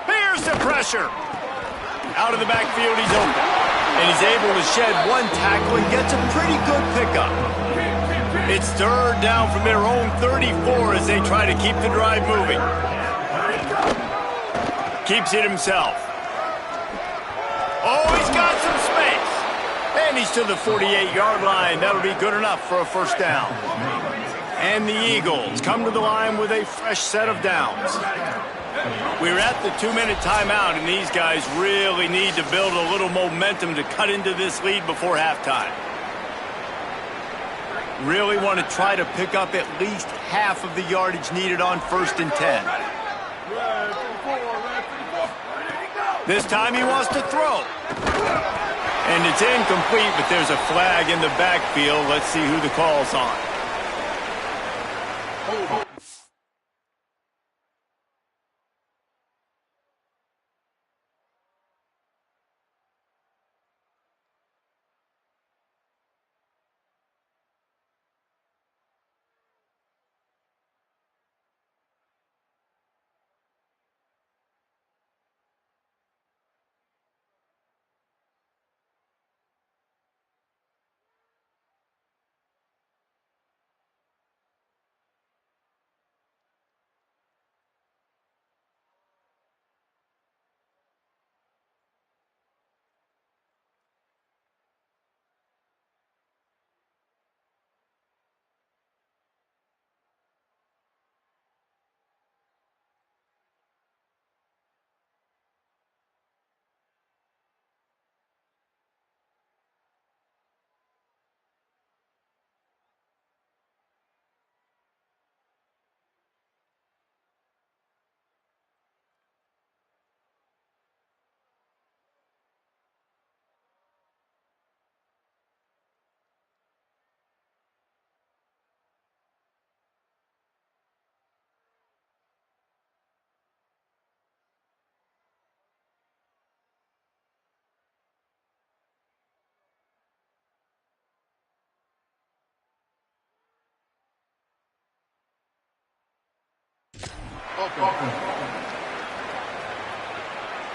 Here's the pressure. Out of the backfield, he's open. And he's able to shed one tackle and gets a pretty good pickup. It's third down from their own 34 as they try to keep the drive moving. Keeps it himself. Oh, he's got some space. And he's to the 48-yard line. That'll be good enough for a first down. And the Eagles come to the line with a fresh set of downs. We're at the 2-minute timeout, and these guys really need to build a little momentum to cut into this lead before halftime. Really want to try to pick up at least half of the yardage needed on 1st and 10. This time he wants to throw. And it's incomplete, but there's a flag in the backfield. Let's see who the call's on.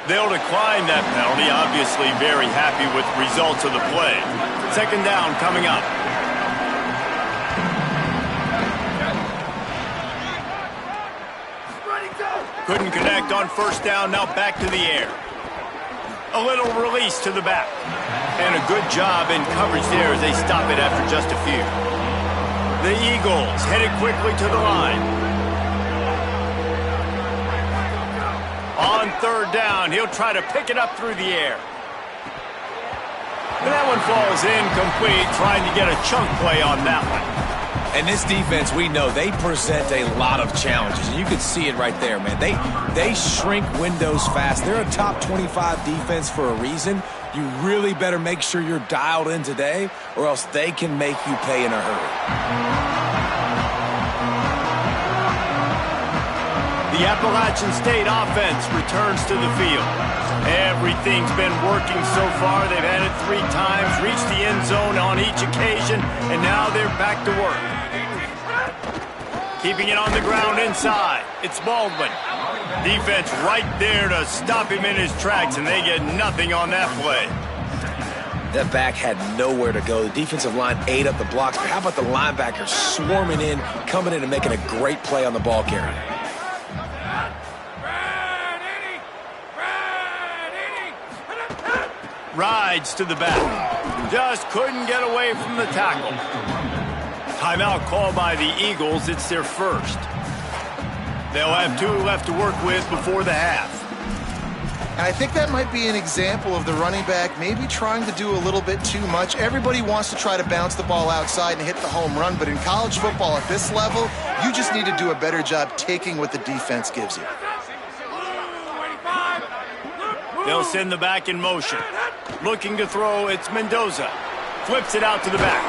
They'll decline that penalty, obviously very happy with the results of the play. 2nd down coming up. Couldn't connect on 1st down, now back to the air. A little release to the back. And a good job in coverage there as they stop it after just a few. The Eagles headed quickly to the line. On 3rd down, he'll try to pick it up through the air. And that one falls incomplete, trying to get a chunk play on that one. And this defense, we know, they present a lot of challenges. And you can see it right there, man. They shrink windows fast. They're a top 25 defense for a reason. You really better make sure you're dialed in today, or else they can make you pay in a hurry. The Appalachian State offense returns to the field. Everything's been working so far. They've had it 3 times, reached the end zone on each occasion, and now they're back to work. Keeping it on the ground inside. It's Baldwin. Defense right there to stop him in his tracks, and they get nothing on that play. That back had nowhere to go. The defensive line ate up the blocks, but how about the linebackers swarming in, coming in and making a great play on the ball carrier? Rides to the back. Just couldn't get away from the tackle. Timeout called by the Eagles. It's their first. They'll have 2 left to work with before the half. And I think that might be an example of the running back maybe trying to do a little bit too much. Everybody wants to try to bounce the ball outside and hit the home run, but in college football at this level, you just need to do a better job taking what the defense gives you. They'll send the back in motion. Looking to throw, it's Mendoza. Flips it out to the back.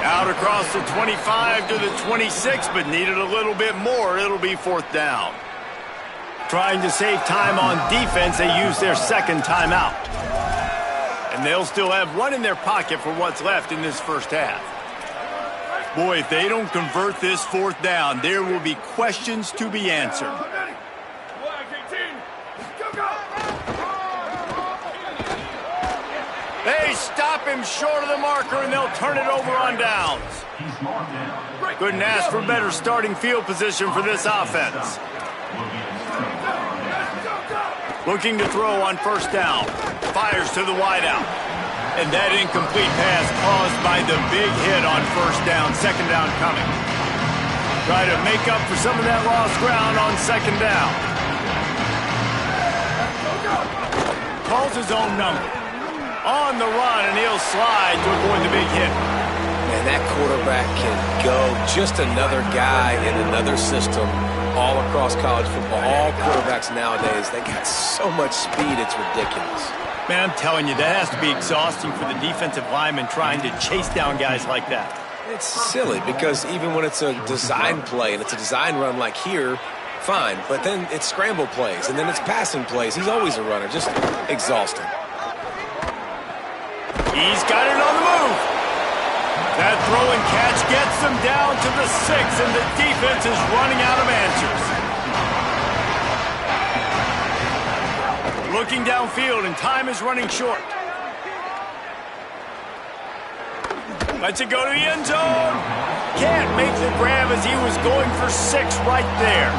Out across the 25 to the 26, but needed a little bit more. It'll be 4th down. Trying to save time on defense, they use their 2nd timeout. And they'll still have 1 in their pocket for what's left in this first half. Boy, if they don't convert this 4th down, there will be questions to be answered. They stop stop him short of the marker, and they'll turn it over on downs. Couldn't ask for better starting field position for this offense. Looking to throw on first down. Fires to the wideout. And that incomplete pass caused by the big hit on first down. Second down coming. Try to make up for some of that lost ground on second down. Calls his own number. On the run, and he'll slide to avoid the big hit. Man, that quarterback can go. Just another guy in another system all across college football. All quarterbacks nowadays, they got so much speed, it's ridiculous. Man, I'm telling you, that has to be exhausting for the defensive lineman trying to chase down guys like that. It's silly because even when it's a design play and it's a design run like here, fine. But then it's scramble plays and then it's passing plays. He's always a runner. Just exhausting. He's got it on the move. That throw and catch gets them down to the 6, and the defense is running out of answers. Looking downfield, and time is running short. Lets it go to the end zone. Can't make the grab as he was going for 6 right there.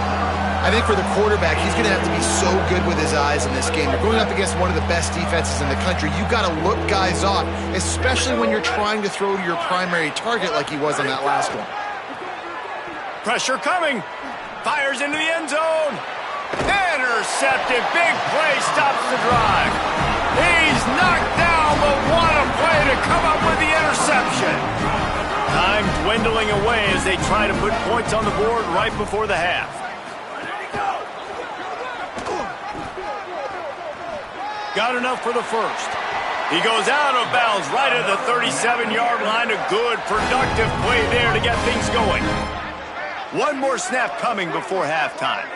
I think for the quarterback, he's going to have to be so good with his eyes in this game. You're going up against one of the best defenses in the country. You've got to look guys off, especially when you're trying to throw to your primary target like he was on that last one. Pressure coming. Fires into the end zone. Intercepted. Big play stops the drive. He's knocked down, but what a play to come up with the interception. Time dwindling away as they try to put points on the board right before the half. Got enough for the first. He goes out of bounds right at the 37-yard line. A good, productive play there to get things going. One more snap coming before halftime.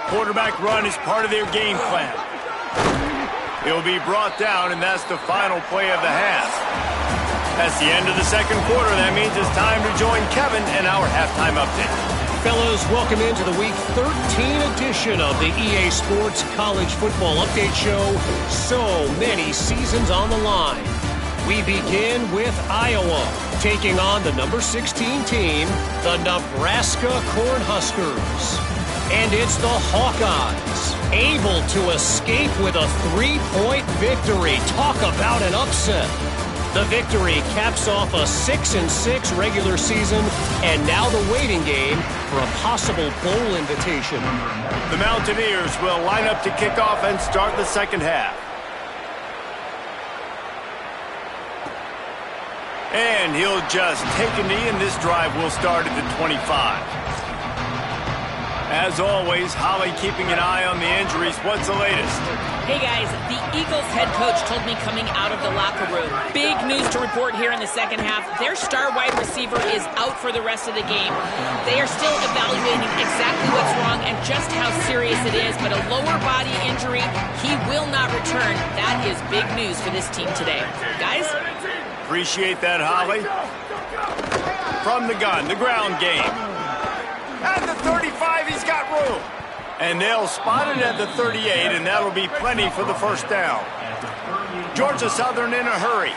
Quarterback run is part of their game plan. He'll be brought down, and that's the final play of the half. That's the end of the second quarter. That means it's time to join Kevin in our halftime update. Fellas, welcome into the Week 13 edition of the EA Sports College Football Update Show. So many seasons on the line. We begin with Iowa, taking on the number 16 team, the Nebraska Cornhuskers. And it's the Hawkeyes, able to escape with a 3-point victory. Talk about an upset. The victory caps off a 6-6 regular season, and now the waiting game for a possible bowl invitation. The Mountaineers will line up to kick off and start the second half. And he'll just take a knee, and this drive will start at the 25. As always, Holly keeping an eye on the injuries. What's the latest? Hey guys, the Eagles head coach told me coming out of the locker room. Big news to report here in the second half. Their star wide receiver is out for the rest of the game. They are still evaluating exactly what's wrong and just how serious it is, but a lower body injury, he will not return. That is big news for this team today. Guys? Appreciate that, Holly. From the gun, the ground game. At the 35, he's got room. And they'll spot it at the 38, and that'll be plenty for the first down. Georgia Southern in a hurry.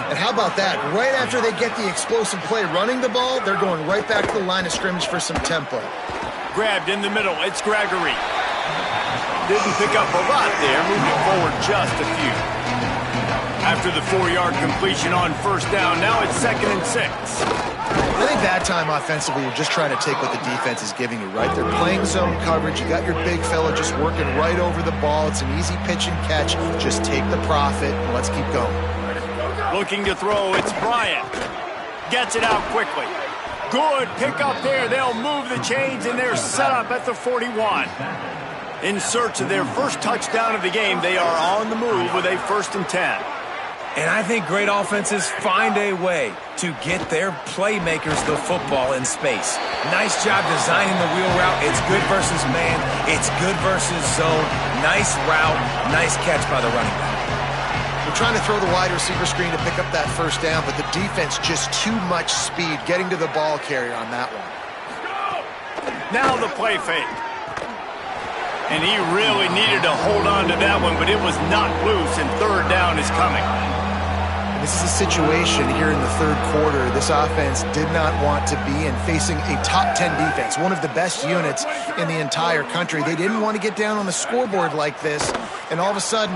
And how about that? Right after they get the explosive play running the ball, they're going right back to the line of scrimmage for some tempo. Grabbed in the middle. It's Gregory. Didn't pick up a lot there. Moved it forward just a few. After the 4-yard completion on first down, now it's 2nd and 6. I think that time offensively, you're just trying to take what the defense is giving you, right? They're playing zone coverage. You got your big fella just working right over the ball. It's an easy pitch and catch. Just take the profit, and let's keep going. Looking to throw, it's Bryant. Gets it out quickly. Good pick up there. They'll move the chains, and they're set up at the 41. In search of their first touchdown of the game, they are on the move with a 1st and 10. And I think great offenses find a way to get their playmakers the football in space. Nice job designing the wheel route. It's good versus man. It's good versus zone. Nice route. Nice catch by the running back. We're trying to throw the wide receiver screen to pick up that first down, but the defense just too much speed getting to the ball carrier on that one. Now the play fake. And he really needed to hold on to that one, but it was knocked loose, and third down is coming. This is a situation here in the third quarter this offense did not want to be in, facing a top 10 defense, one of the best units in the entire country. They didn't want to get down on the scoreboard like this, and all of a sudden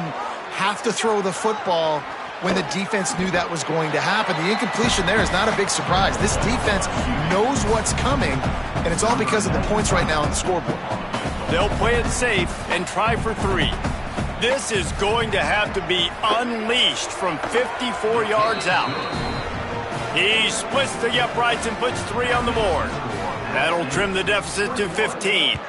have to throw the football when the defense knew that was going to happen. The incompletion there is not a big surprise. This defense knows what's coming, and it's all because of the points right now on the scoreboard. They'll play it safe and try for 3. This is going to have to be unleashed from 54 yards out. He splits the uprights and puts 3 on the board. That'll trim the deficit to 15.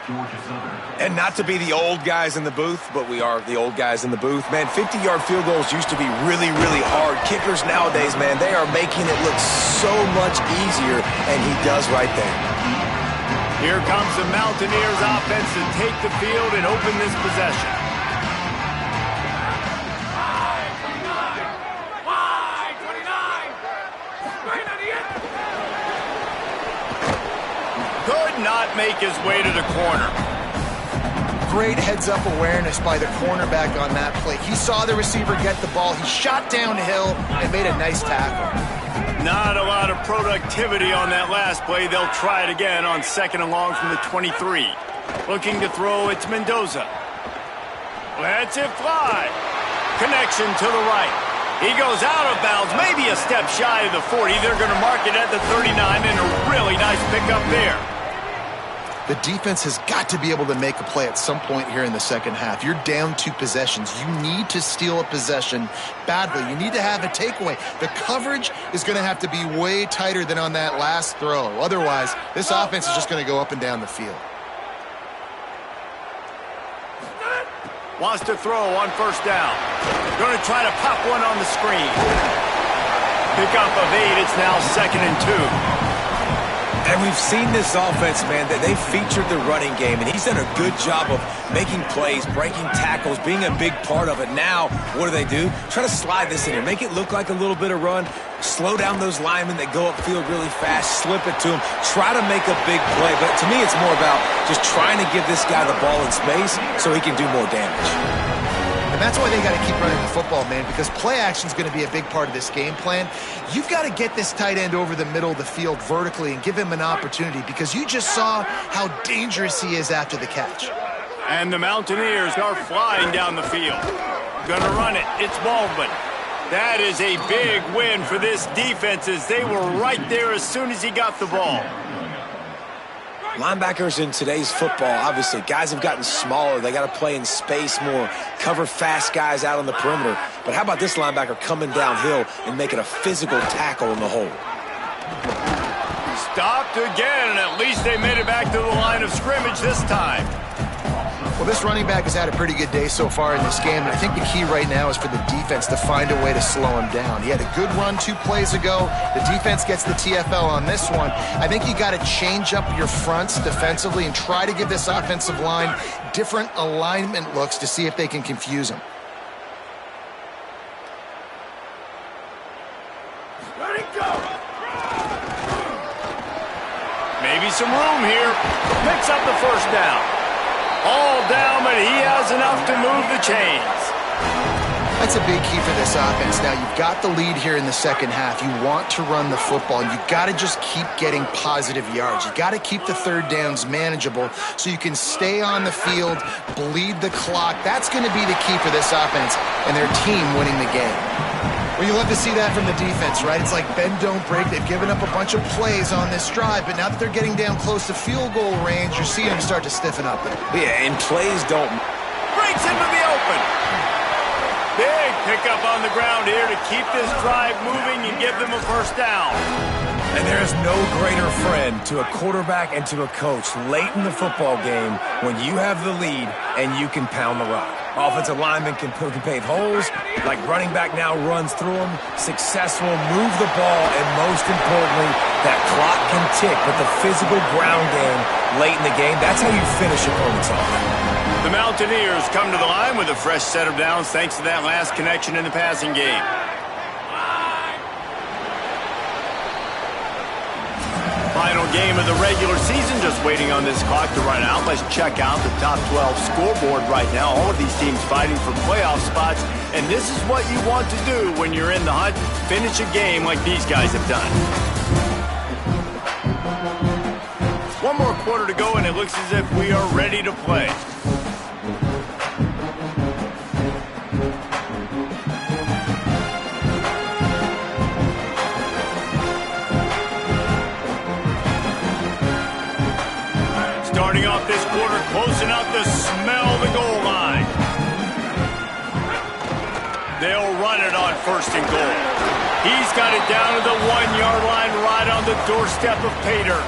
And not to be the old guys in the booth, but we are the old guys in the booth. Man, 50-yard field goals used to be really, really hard. Kickers nowadays, man, they are making it look so much easier, and he does right there. Here comes the Mountaineers offense to take the field and open this possession. Could not make his way to the corner. Great heads-up awareness by the cornerback on that play. He saw the receiver get the ball. He shot downhill and made a nice tackle. Not a lot of productivity on that last play. They'll try it again on 2nd and long from the 23. Looking to throw, it's Mendoza. Lets it fly. Connection to the right. He goes out of bounds, maybe a step shy of the 40. They're going to mark it at the 39, and a really nice pickup there. The defense has got to be able to make a play at some point here in the second half. You're down 2 possessions. You need to steal a possession badly. You need to have a takeaway. The coverage is going to have to be way tighter than on that last throw. Otherwise, this offense is just going to go up and down the field. Wants to throw on 1st down. Going to try to pop one on the screen. Pickup of 8. It's now 2nd and 2. And we've seen this offense, man, that they've featured the running game, and he's done a good job of making plays, breaking tackles, being a big part of it. Now, what do? Try to slide this in here, make it look like a little bit of run, slow down those linemen that go upfield really fast, slip it to them, try to make a big play. But to me, it's more about just trying to give this guy the ball in space so he can do more damage. And that's why they got to keep running the football, man, because play action is going to be a big part of this game plan. You've got to get this tight end over the middle of the field vertically and give him an opportunity, because you just saw how dangerous he is after the catch. And the Mountaineers are flying down the field. Gonna run it. It's Baldwin. That is a big win for this defense, as they were right there as soon as he got the ball. Linebackers in today's football, obviously, guys have gotten smaller. They got to play in space more, cover fast guys out on the perimeter. But how about this linebacker coming downhill and making a physical tackle in the hole? Stopped again, and at least they made it back to the line of scrimmage this time. Well, this running back has had a pretty good day so far in this game, and I think the key right now is for the defense to find a way to slow him down. He had a good run 2 plays ago. The defense gets the TFL on this one. I think you got to change up your fronts defensively and try to give this offensive line different alignment looks to see if they can confuse him. Maybe some room here. Picks up the 1st down. All down, but he has enough to move the chains. That's a big key for this offense. Now, you've got the lead here in the second half. You want to run the football, and you've got to just keep getting positive yards. You've got to keep the 3rd downs manageable so you can stay on the field, bleed the clock. That's going to be the key for this offense and their team winning the game. Well, you love to see that from the defense, right? It's like bend, don't break. They've given up a bunch of plays on this drive, but now that they're getting down close to field goal range, you're seeing them start to stiffen up there. Yeah, and plays don't... Breaks into the open. Big pickup on the ground here to keep this drive moving and give them a 1st down. And there is no greater friend to a quarterback and to a coach late in the football game when you have the lead and you can pound the rock. Offensive linemen can pave holes, like running back now runs through them, successful, move the ball, and most importantly, that clock can tick with the physical ground game late in the game. That's how you finish opponents off. The Mountaineers come to the line with a fresh set of downs thanks to that last connection in the passing game. Final game of the regular season, just waiting on this clock to run out. Let's check out the top 12 scoreboard right now. All of these teams fighting for playoff spots, and this is what you want to do when you're in the hunt. Finish a game like these guys have done. One more quarter to go, and it looks as if we are ready to play. Starting off this quarter, close enough to smell the goal line. They'll run it on 1st and goal. He's got it down to the 1-yard line, right on the doorstep of Pater.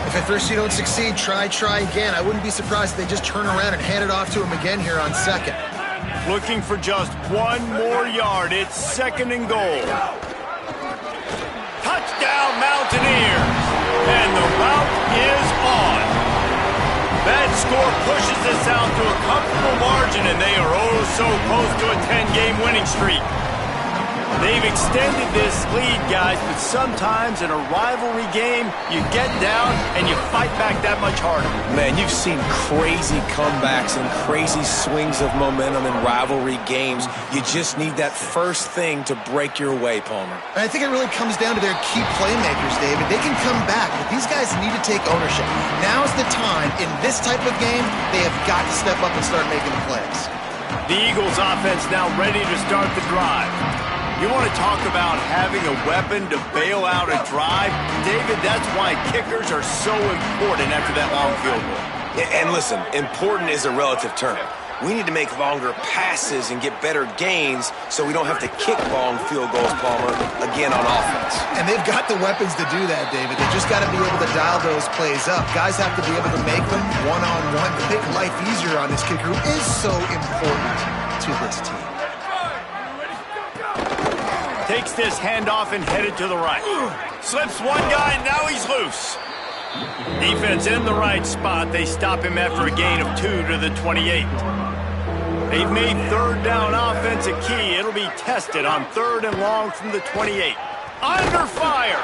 If at first you don't succeed, try again. I wouldn't be surprised if they just turn around and hand it off to him again here on 2nd. Looking for just 1 more yard. It's 2nd and goal. Touchdown, Mountaineers. And the route is on. That score pushes us out to a comfortable margin, and they are oh so close to a 10-game winning streak. They've extended this lead, guys, but sometimes in a rivalry game, you get down and you fight back that much harder. Man, you've seen crazy comebacks and crazy swings of momentum in rivalry games. You just need that first thing to break your way, Palmer. And I think it really comes down to their key playmakers, David. They can come back, but these guys need to take ownership. Now's the time. In this type of game, they have got to step up and start making the plays. The Eagles offense now ready to start the drive. You want to talk about having a weapon to bail out a drive? David, that's why kickers are so important after that long field goal. And listen, important is a relative term. We need to make longer passes and get better gains so we don't have to kick long field goals, Palmer, again on offense. And they've got the weapons to do that, David. They just got to be able to dial those plays up. Guys have to be able to make them one-on-one to make life easier on this kicker who is so important to this team. Takes this handoff and headed to the right. Slips one guy, and now he's loose. Defense in the right spot. They stop him after a gain of 2 to the 28. They've made 3rd down offense a key. It'll be tested on 3rd and long from the 28. Under fire.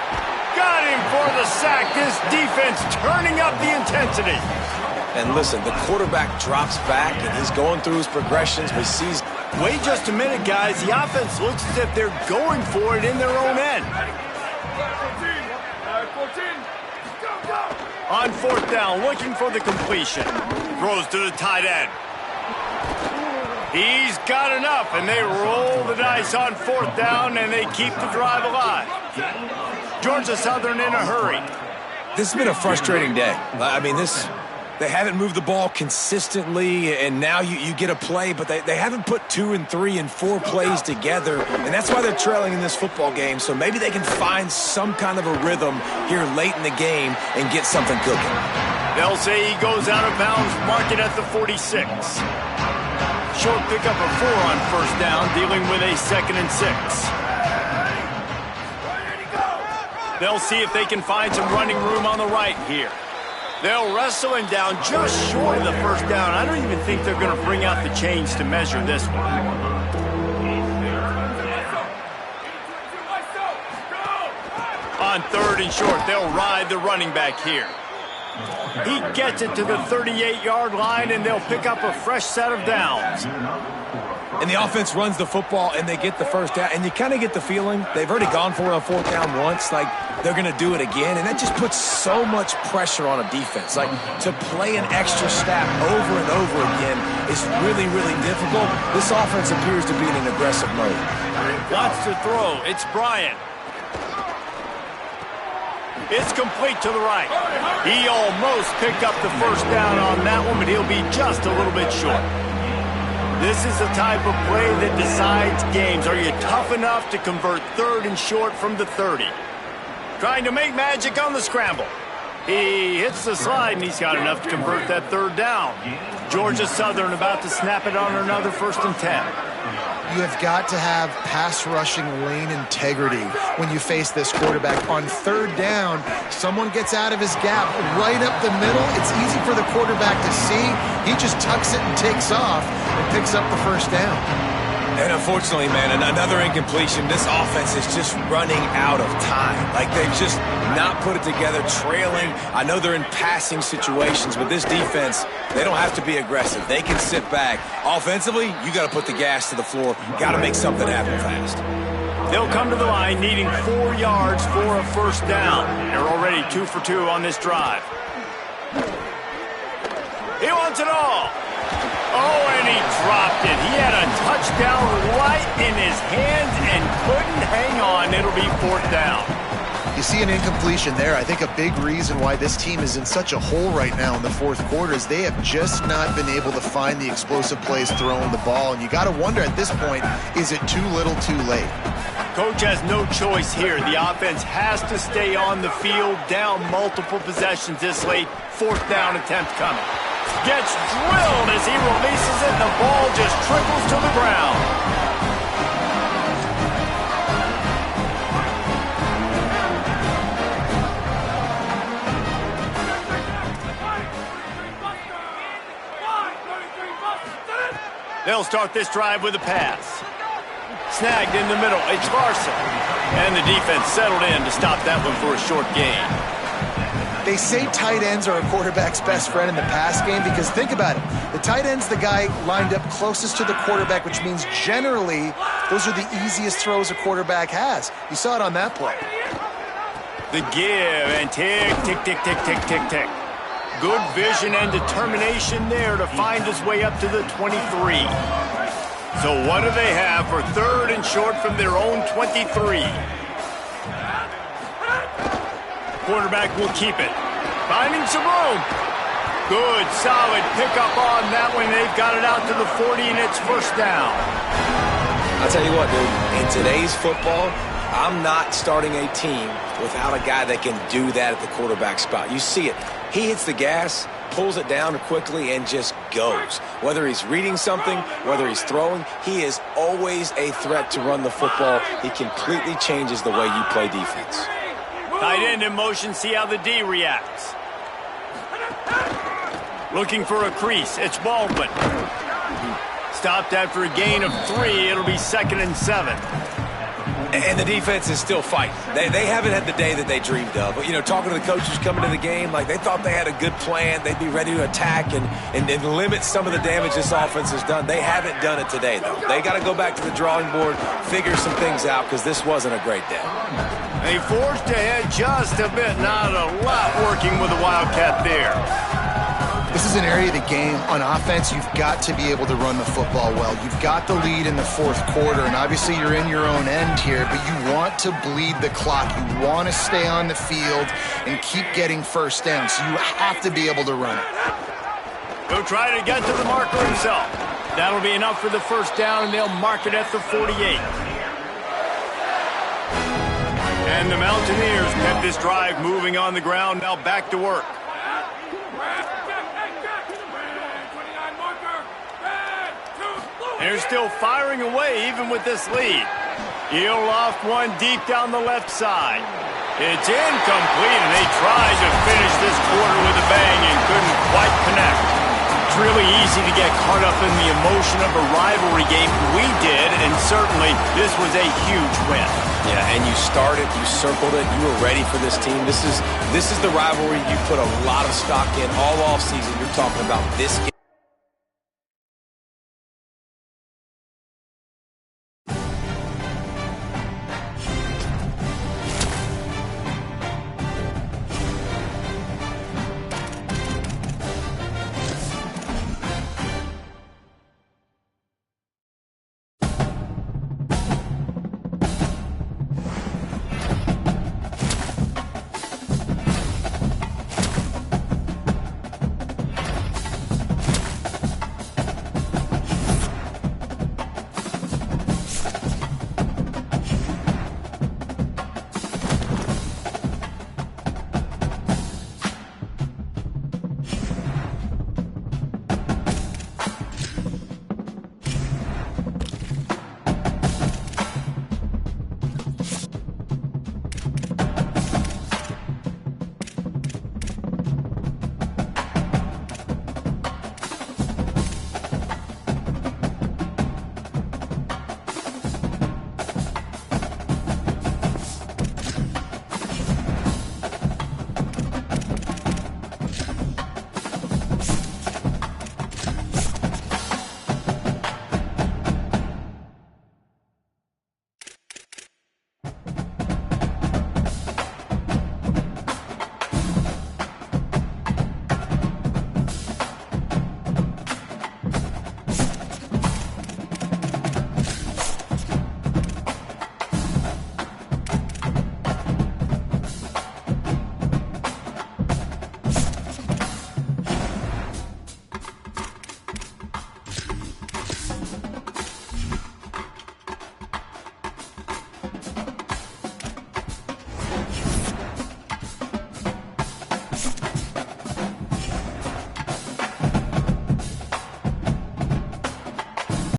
Got him for the sack. This defense turning up the intensity. And listen, the quarterback drops back, and he's going through his progressions, but he sees... Wait just a minute, guys. The offense looks as if they're going for it in their own end. On 4th down, looking for the completion. Throws to the tight end. He's got enough, and they roll the dice on 4th down, and they keep the drive alive. Georgia Southern in a hurry. This has been a frustrating day. I mean, they haven't moved the ball consistently, and now you get a play, but they haven't put 2 and 3 and 4 plays together, and that's why they're trailing in this football game. So maybe they can find some kind of a rhythm here late in the game and get something cooking. They'll say he goes out of bounds, mark it at the 46. Short pickup of 4 on 1st down, dealing with a 2nd and 6. They'll see if they can find some running room on the right here. They'll wrestle him down just short of the 1st down. I don't even think they're going to bring out the chains to measure this one. On 3rd and short, they'll ride the running back here. He gets it to the 38-yard line, and they'll pick up a fresh set of downs. And the offense runs the football, and they get the 1st down. And you kind of get the feeling they've already gone for it on 4th down once. Like, they're going to do it again. And that just puts so much pressure on a defense. Like, to play an extra snap over and over again is really, really difficult. This offense appears to be in an aggressive mode. Wants to throw. It's Bryant. It's complete to the right. He almost picked up the 1st down on that one, but he'll be just a little bit short. This is the type of play that decides games. Are you tough enough to convert 3rd and short from the 30? Trying to make magic on the scramble. He hits the slide, and he's got enough to convert that 3rd down. Georgia Southern about to snap it on another 1st and 10. You have got to have pass rushing lane integrity when you face this quarterback. On 3rd down, someone gets out of his gap right up the middle. It's easy for the quarterback to see. He just tucks it and takes off and picks up the 1st down. And unfortunately, man, another incompletion. This offense is just running out of time. Like, they've just not put it together, trailing. I know they're in passing situations, but this defense, they don't have to be aggressive. They can sit back. Offensively, you got to put the gas to the floor. Got to make something happen fast. They'll come to the line needing 4 yards for a first down. They're already 2 for 2 on this drive. He wants it all. Oh, and he dropped it. He had a touchdown right in his hands and couldn't hang on. It'll be 4th down. You see an incompletion there. I think a big reason why this team is in such a hole right now in the 4th quarter is they have just not been able to find the explosive plays throwing the ball. And you got to wonder at this point, is it too little too late? Coach has no choice here. The offense has to stay on the field, down multiple possessions this late. 4th down attempt coming. Gets drilled as he releases it, and the ball just trickles to the ground. They'll start this drive with a pass. Snagged in the middle. It's Larson. And the defense settled in to stop that one for a short gain. They say tight ends are a quarterback's best friend in the pass game because think about it. The tight end's the guy lined up closest to the quarterback, which means generally those are the easiest throws a quarterback has. You saw it on that play. The give and tick, tick, tick, tick, tick, tick, tick. Good vision and determination there to find his way up to the 23. So what do they have for 3rd and short from their own 23? Quarterback will keep it. Finding some room. Good, solid pickup on that one. They've got it out to the 40, and it's 1st down. I'll tell you what, dude. In today's football, I'm not starting a team without a guy that can do that at the quarterback spot. You see it. He hits the gas, pulls it down quickly, and just goes. Whether he's reading something, whether he's throwing, he is always a threat to run the football. He completely changes the way you play defense. Tight end in motion, see how the D reacts. Looking for a crease, it's Baldwin. Stopped after a gain of 3, it'll be 2nd and 7. And the defense is still fighting. They haven't had the day that they dreamed of. But, you know, talking to the coaches coming to the game, like they thought they had a good plan. They'd be ready to attack and limit some of the damage this offense has done. They haven't done it today, though. They got to go back to the drawing board, figure some things out, because this wasn't a great day. They forged ahead just a bit. Not a lot working with the Wildcat there. This is an area of the game on offense you've got to be able to run the football well. You've got the lead in the 4th quarter, and obviously you're in your own end here, but you want to bleed the clock. You want to stay on the field and keep getting first down, so you have to be able to run it. He'll try to get to the marker himself. That'll be enough for the 1st down, and they'll mark it at the 48. And the Mountaineers kept this drive moving on the ground. Now back to work. They're still firing away even with this lead. He'll loft one deep down the left side. It's incomplete, and they tried to finish this quarter with a bang and couldn't quite connect. It's really easy to get caught up in the emotion of a rivalry game. We did, and certainly this was a huge win. Yeah, and you started, you circled it, you were ready for this team. This is the rivalry you put a lot of stock in all offseason. You're talking about this game.